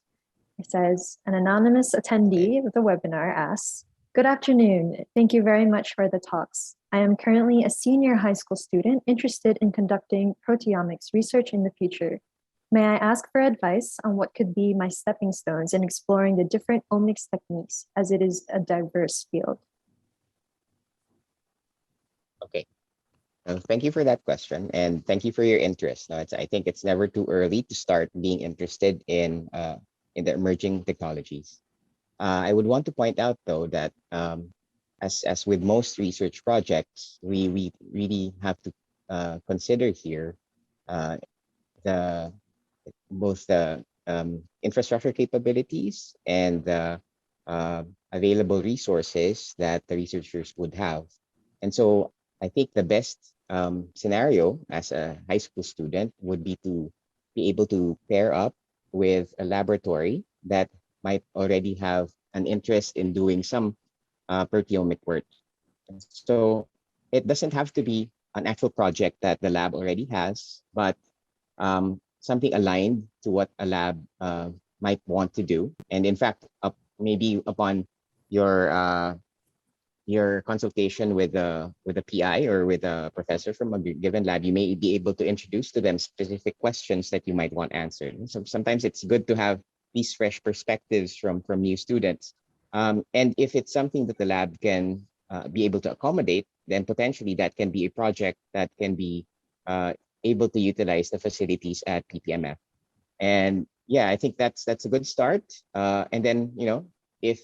It says, an anonymous attendee of the webinar asks, good afternoon, thank you very much for the talks. I am currently a senior high school student interested in conducting proteomics research in the future. May I ask for advice on what could be my stepping stones in exploring the different omics techniques, as it is a diverse field? Okay. Thank you for that question, and thank you for your interest. Now, I think it's never too early to start being interested in the emerging technologies. I would want to point out, though, that as with most research projects, we really have to consider here both the infrastructure capabilities and the available resources that the researchers would have. And so I think the best scenario as a high school student would be to be able to pair up with a laboratory that might already have an interest in doing some proteomic work. And so it doesn't have to be an actual project that the lab already has, but something aligned to what a lab might want to do. And in fact, maybe upon your consultation with a PI or with a professor from a given lab, you may be able to introduce to them specific questions that you might want answered. And so sometimes it's good to have these fresh perspectives from new students. And if it's something that the lab can be able to accommodate, then potentially that can be a project that can be able to utilize the facilities at PPMF. And yeah, I think that's a good start. And then, you know, if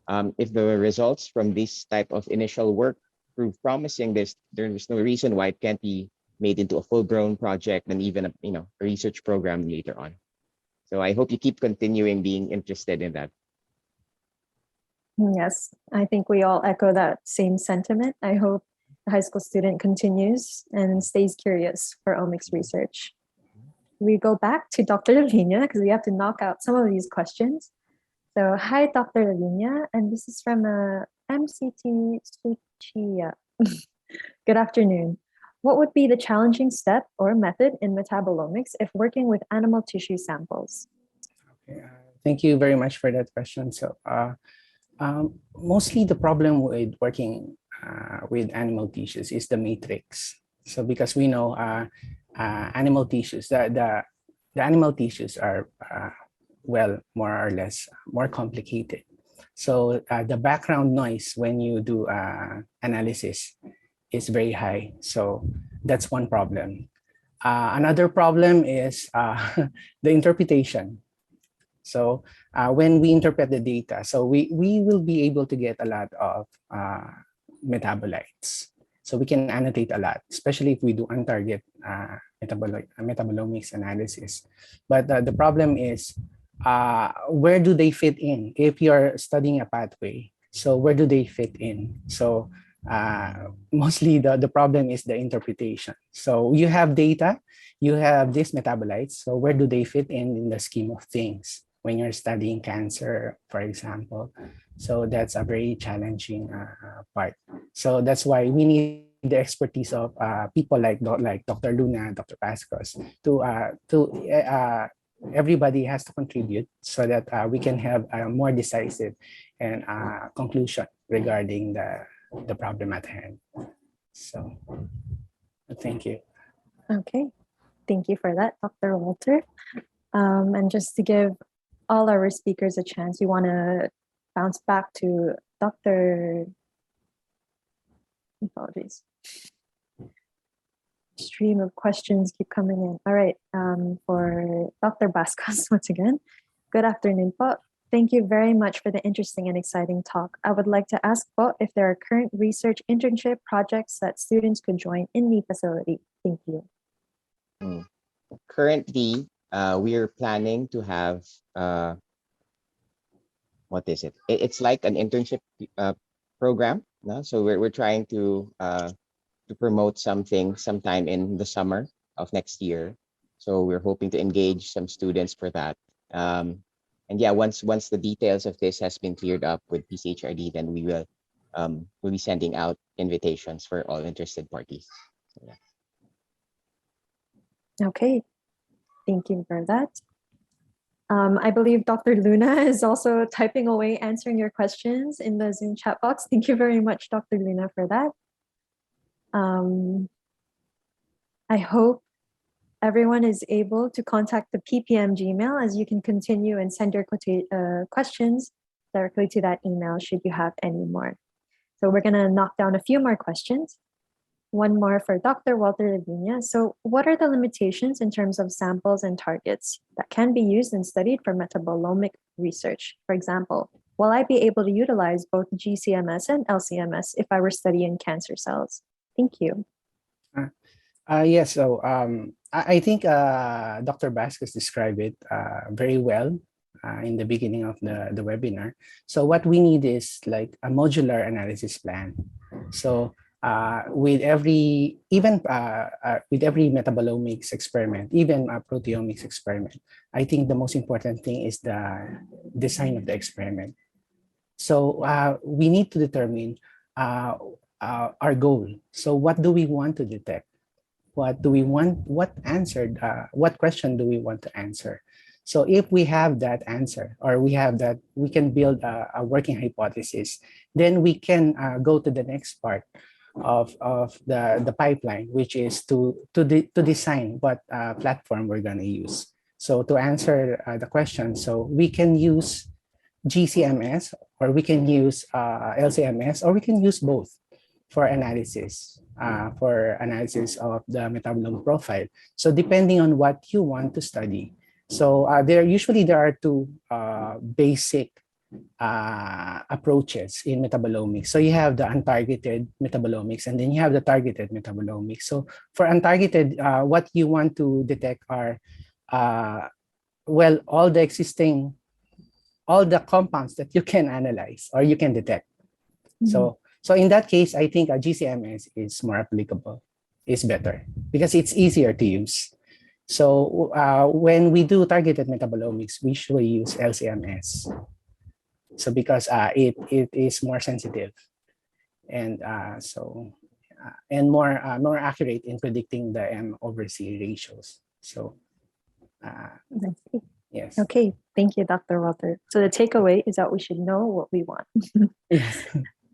the results from this type of initial work prove promising, there's no reason why it can't be made into a full-grown project and even a, you know, a research program later on. So I hope you keep continuing being interested in that. Yes, I think we all echo that same sentiment. I hope the high school student continues and stays curious for omics research. We go back to Dr. Lavinia because we have to knock out some of these questions. So, hi, Dr. Lavinia, and this is from MCT Suchiya. Good afternoon. What would be the challenging step or method in metabolomics if working with animal tissue samples? Okay, thank you very much for that question. So, mostly the problem with working with animal tissues is the matrix. So because we know animal tissues, the animal tissues are well, more or less more complicated. So the background noise when you do analysis is very high. So that's one problem. Another problem is the interpretation. So when we interpret the data, so we will be able to get a lot of metabolites. So we can annotate a lot, especially if we do on-target metabolomics analysis. But the problem is, where do they fit in? If you're studying a pathway, so where do they fit in? So mostly the problem is the interpretation. So you have data, you have these metabolites, so where do they fit in the scheme of things? When you're studying cancer, for example. So that's a very challenging part. So that's why we need the expertise of people like Dr. Luna, Dr. Pascos, to everybody has to contribute so that we can have a more decisive and conclusion regarding the problem at hand. So thank you. Okay, thank you for that, Dr. Walter. And just to give all our speakers a chance, we want to bounce back to Dr. Apologies. Stream of questions keep coming in. All right, for Dr. Bascos, once again, good afternoon, po. Thank you very much for the interesting and exciting talk. I would like to ask po if there are current research internship projects that students could join in the facility. Thank you. Currently, we are planning to have what is it? It's like an internship program. No? So we're trying to promote something sometime in the summer of next year. So we're hoping to engage some students for that. And yeah, once the details of this has been cleared up with PCHRD, then we will we'll be sending out invitations for all interested parties. So, yeah. Okay, thank you for that. I believe Dr. Luna is also typing away answering your questions in the Zoom chat box. Thank you very much, Dr. Luna, for that. I hope everyone is able to contact the PPM Gmail, as you can continue and send your questions directly to that email should you have any more. So we're gonna knock down a few more questions. One more for Dr. Walter Lavinia. So what are the limitations in terms of samples and targets that can be used and studied for metabolomic research? For example, will I be able to utilize both GCMS and LCMS if I were studying cancer cells? Thank you. Yes, so I think Dr. Vasquez described it very well in the beginning of the webinar. So what we need is like a modular analysis plan. So with every metabolomics experiment, even a proteomics experiment, I think the most important thing is the design of the experiment. So we need to determine our goal. So what do we want to detect? What do we want? What question do we want to answer? So if we have that answer, or we have that, we can build a working hypothesis, then we can go to the next part of the pipeline, which is to design what platform we're going to use. So to answer the question, so we can use GCMS, or we can use LCMS, or we can use both for analysis. for analysis of the metabolome profile. So depending on what you want to study. So there are two basic approaches in metabolomics. So you have the untargeted metabolomics, and then you have the targeted metabolomics. So for untargeted, what you want to detect are all the compounds that you can analyze or you can detect. So in that case, I think a GCMS is more applicable, is better because it's easier to use. So when we do targeted metabolomics, we usually use LCMS. So because it is more sensitive and and more accurate in predicting the M/C ratios. So yes. Okay, thank you, Dr. Walter. So the takeaway is that we should know what we want. Yes.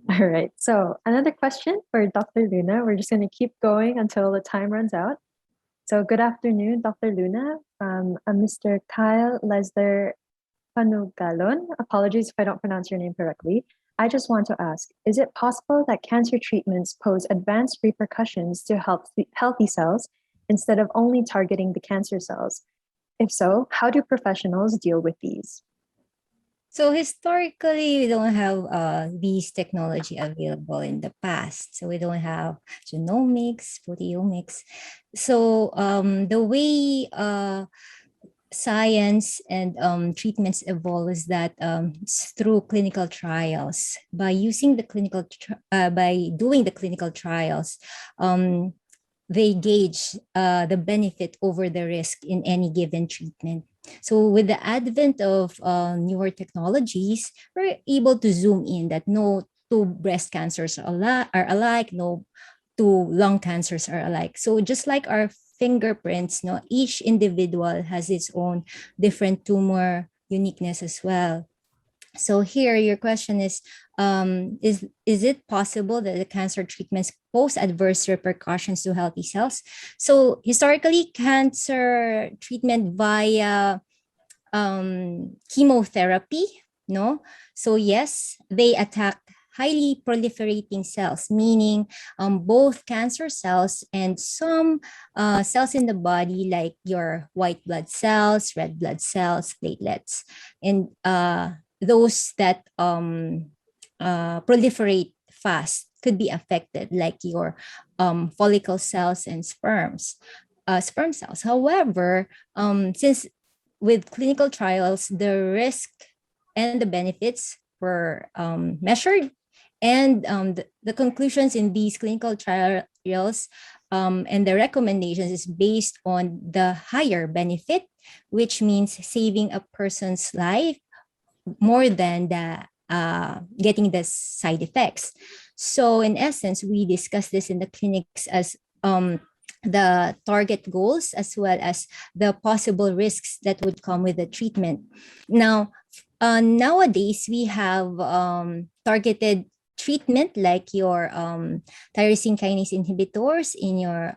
All right, so another question for Dr. Luna. We're just going to keep going until the time runs out. So good afternoon, Dr. Luna, from Mr. Kyle Lesler Panugalon. Apologies if I don't pronounce your name correctly. I just want to ask, is it possible that cancer treatments pose advanced repercussions to healthy cells instead of only targeting the cancer cells? If so, how do professionals deal with these? So historically, we don't have these technology available in the past. So we don't have genomics, proteomics. So the way science and treatments evolve is that it's through clinical trials. By doing the clinical trials, they gauge the benefit over the risk in any given treatment. So with the advent of newer technologies, we're able to zoom in that no two breast cancers are alike, no two lung cancers are alike. So just like our fingerprints, no, each individual has its own different tumor uniqueness as well. So here, your question is it possible that the cancer treatments pose adverse repercussions to healthy cells? So historically, cancer treatment via chemotherapy, no? So yes, they attack highly proliferating cells, meaning both cancer cells and some cells in the body, like your white blood cells, red blood cells, platelets, and those that proliferate fast could be affected, like your follicle cells and sperm cells. However, since with clinical trials, the risk and the benefits were measured, and the conclusions in these clinical trials and the recommendations is based on the higher benefit, which means saving a person's life more than the getting the side effects. So in essence, we discuss this in the clinics as the target goals as well as the possible risks that would come with the treatment. Now, nowadays, we have targeted treatment like your tyrosine kinase inhibitors in your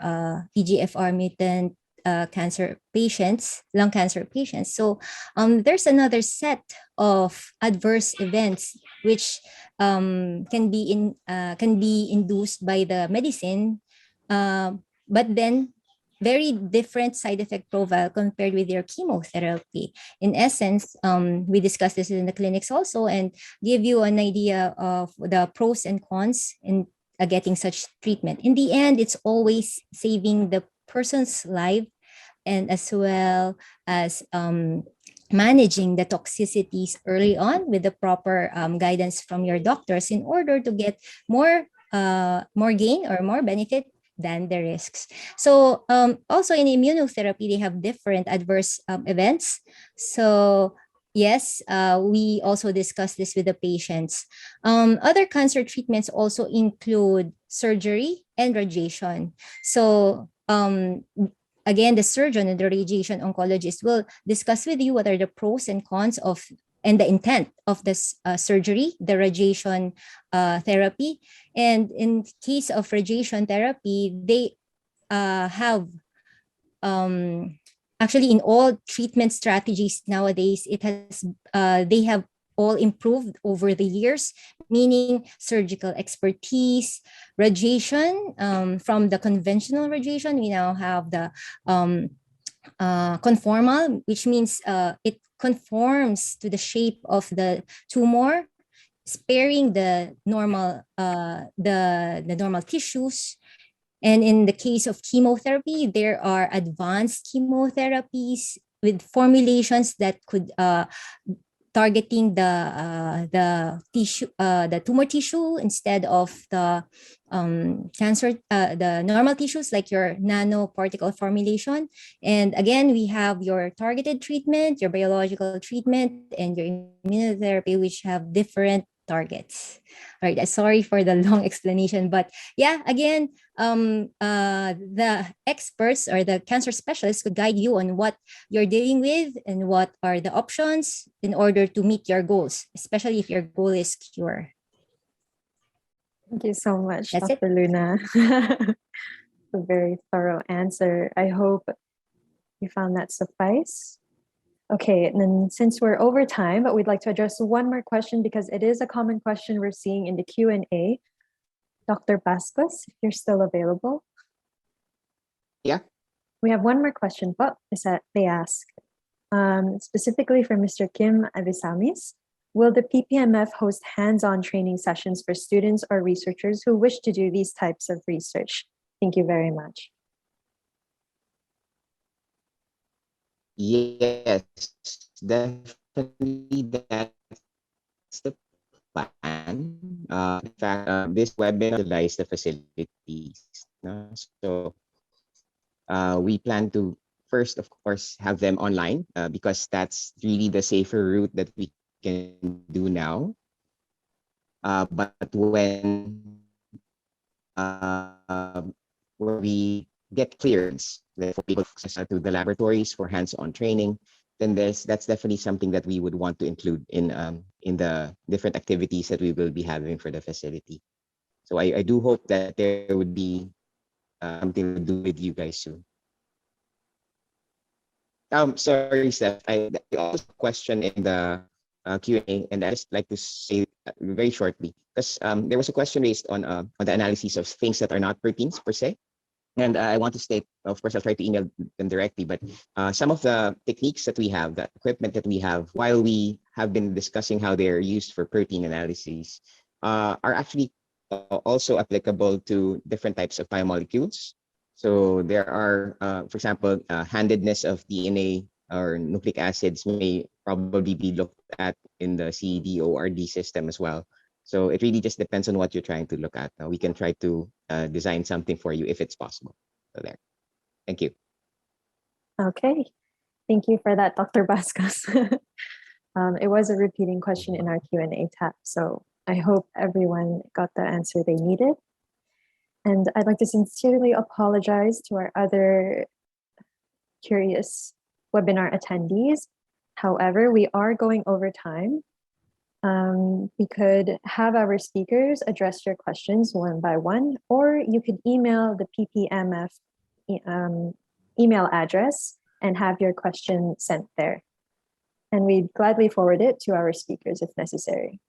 EGFR mutant lung cancer patients. So there's another set of adverse events which can be induced by the medicine, but then very different side effect profile compared with your chemotherapy. In essence, we discuss this in the clinics also and give you an idea of the pros and cons in getting such treatment. In the end, it's always saving the person's life, and as well as managing the toxicities early on with the proper guidance from your doctors in order to get more gain or more benefit than the risks. So also in immunotherapy, they have different adverse events. So yes, we also discuss this with the patients. Other cancer treatments also include surgery and radiation. So again, the surgeon and the radiation oncologist will discuss with you what are the pros and cons of and the intent of this surgery, the radiation therapy. And in case of radiation therapy, they have actually in all treatment strategies nowadays, they have all improved over the years, meaning surgical expertise, radiation. From the conventional radiation, we now have the conformal, which means it conforms to the shape of the tumor, sparing the normal normal tissues. And in the case of chemotherapy, there are advanced chemotherapies with formulations that could targeting the tissue, the tumor tissue instead of the cancer, the normal tissues like your nanoparticle formulation. And again, we have your targeted treatment, your biological treatment, and your immunotherapy, which have different targets. All right, sorry for the long explanation, but yeah, again, the experts or the cancer specialists could guide you on what you're dealing with and what are the options in order to meet your goals, especially if your goal is cure. Thank you so much, That's Dr. Luna. A very thorough answer. I hope you found that suffice. Okay, and then since we're over time, but we'd like to address one more question because it is a common question we're seeing in the Q&A. Dr. Bascos, if you're still available. Yeah. We have one more question, but is that they ask, specifically for Mr. Kim Avisamis, will the PPMF host hands-on training sessions for students or researchers who wish to do these types of research? Thank you very much. Yes, definitely that's the plan. In fact, this webinar utilize the facilities. So we plan to first, of course, have them online because that's really the safer route that we can do now. But when we get clearance for people access to the laboratories for hands-on training, then that's definitely something that we would want to include in the different activities that we will be having for the facility. So I do hope that there would be something to do with you guys soon. Sorry, Steph. I also have a question in the Q&A, and I just like to say very shortly because there was a question raised on the analysis of things that are not proteins per se. And I want to state, of course, I'll try to email them directly, but some of the techniques that we have, the equipment that we have, while we have been discussing how they're used for protein analyses, are actually also applicable to different types of biomolecules. So there are, for example, handedness of DNA or nucleic acids may probably be looked at in the CDORD system as well. So it really just depends on what you're trying to look at. We can try to design something for you if it's possible. So there. Thank you. Okay. Thank you for that, Dr. Bascos. It was a repeating question in our Q&A tab, so I hope everyone got the answer they needed. And I'd like to sincerely apologize to our other curious webinar attendees. However, we are going over time. We could have our speakers address your questions one by one, or you could email the PPMF email address and have your question sent there. And we'd gladly forward it to our speakers if necessary.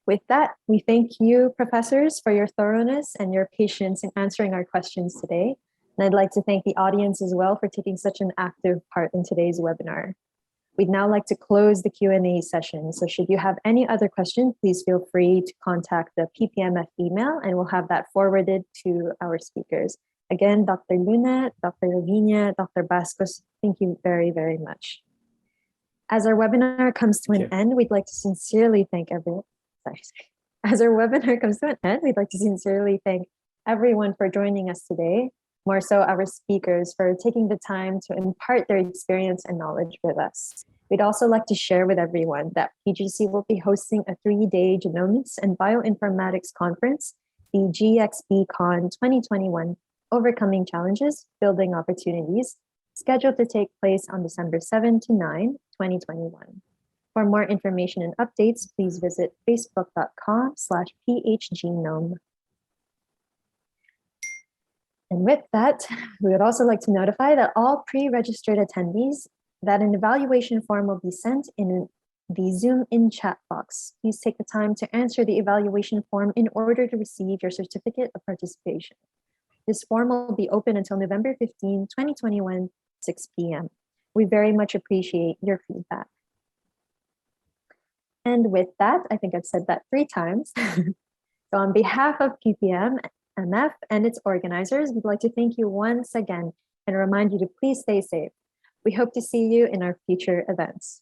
With that, we thank you, professors, for your thoroughness and your patience in answering our questions today. And I'd like to thank the audience as well for taking such an active part in today's webinar. We'd now like to close the Q&A session. So should you have any other questions, please feel free to contact the PPMF email and we'll have that forwarded to our speakers. Again, Dr. Luna, Dr. Lavinia, Dr. Bascos, thank you very, very much. As our webinar comes to an end, we'd like to sincerely thank everyone. As our webinar comes to an end, we'd like to sincerely thank everyone for joining us today, more so our speakers for taking the time to impart their experience and knowledge with us. We'd also like to share with everyone that PGC will be hosting a 3-day Genomics and Bioinformatics Conference, the GXBCon 2021, Overcoming Challenges, Building Opportunities, scheduled to take place on December 7 to 9, 2021. For more information and updates, please visit facebook.com/phgenome. And with that, we would also like to notify that all pre-registered attendees that an evaluation form will be sent in the Zoom in chat box. Please take the time to answer the evaluation form in order to receive your certificate of participation. This form will be open until November 15, 2021, 6 p.m. We very much appreciate your feedback. And with that, I think I've said that 3 times. So on behalf of PPMF and its organizers, we'd like to thank you once again and remind you to please stay safe. We hope to see you in our future events.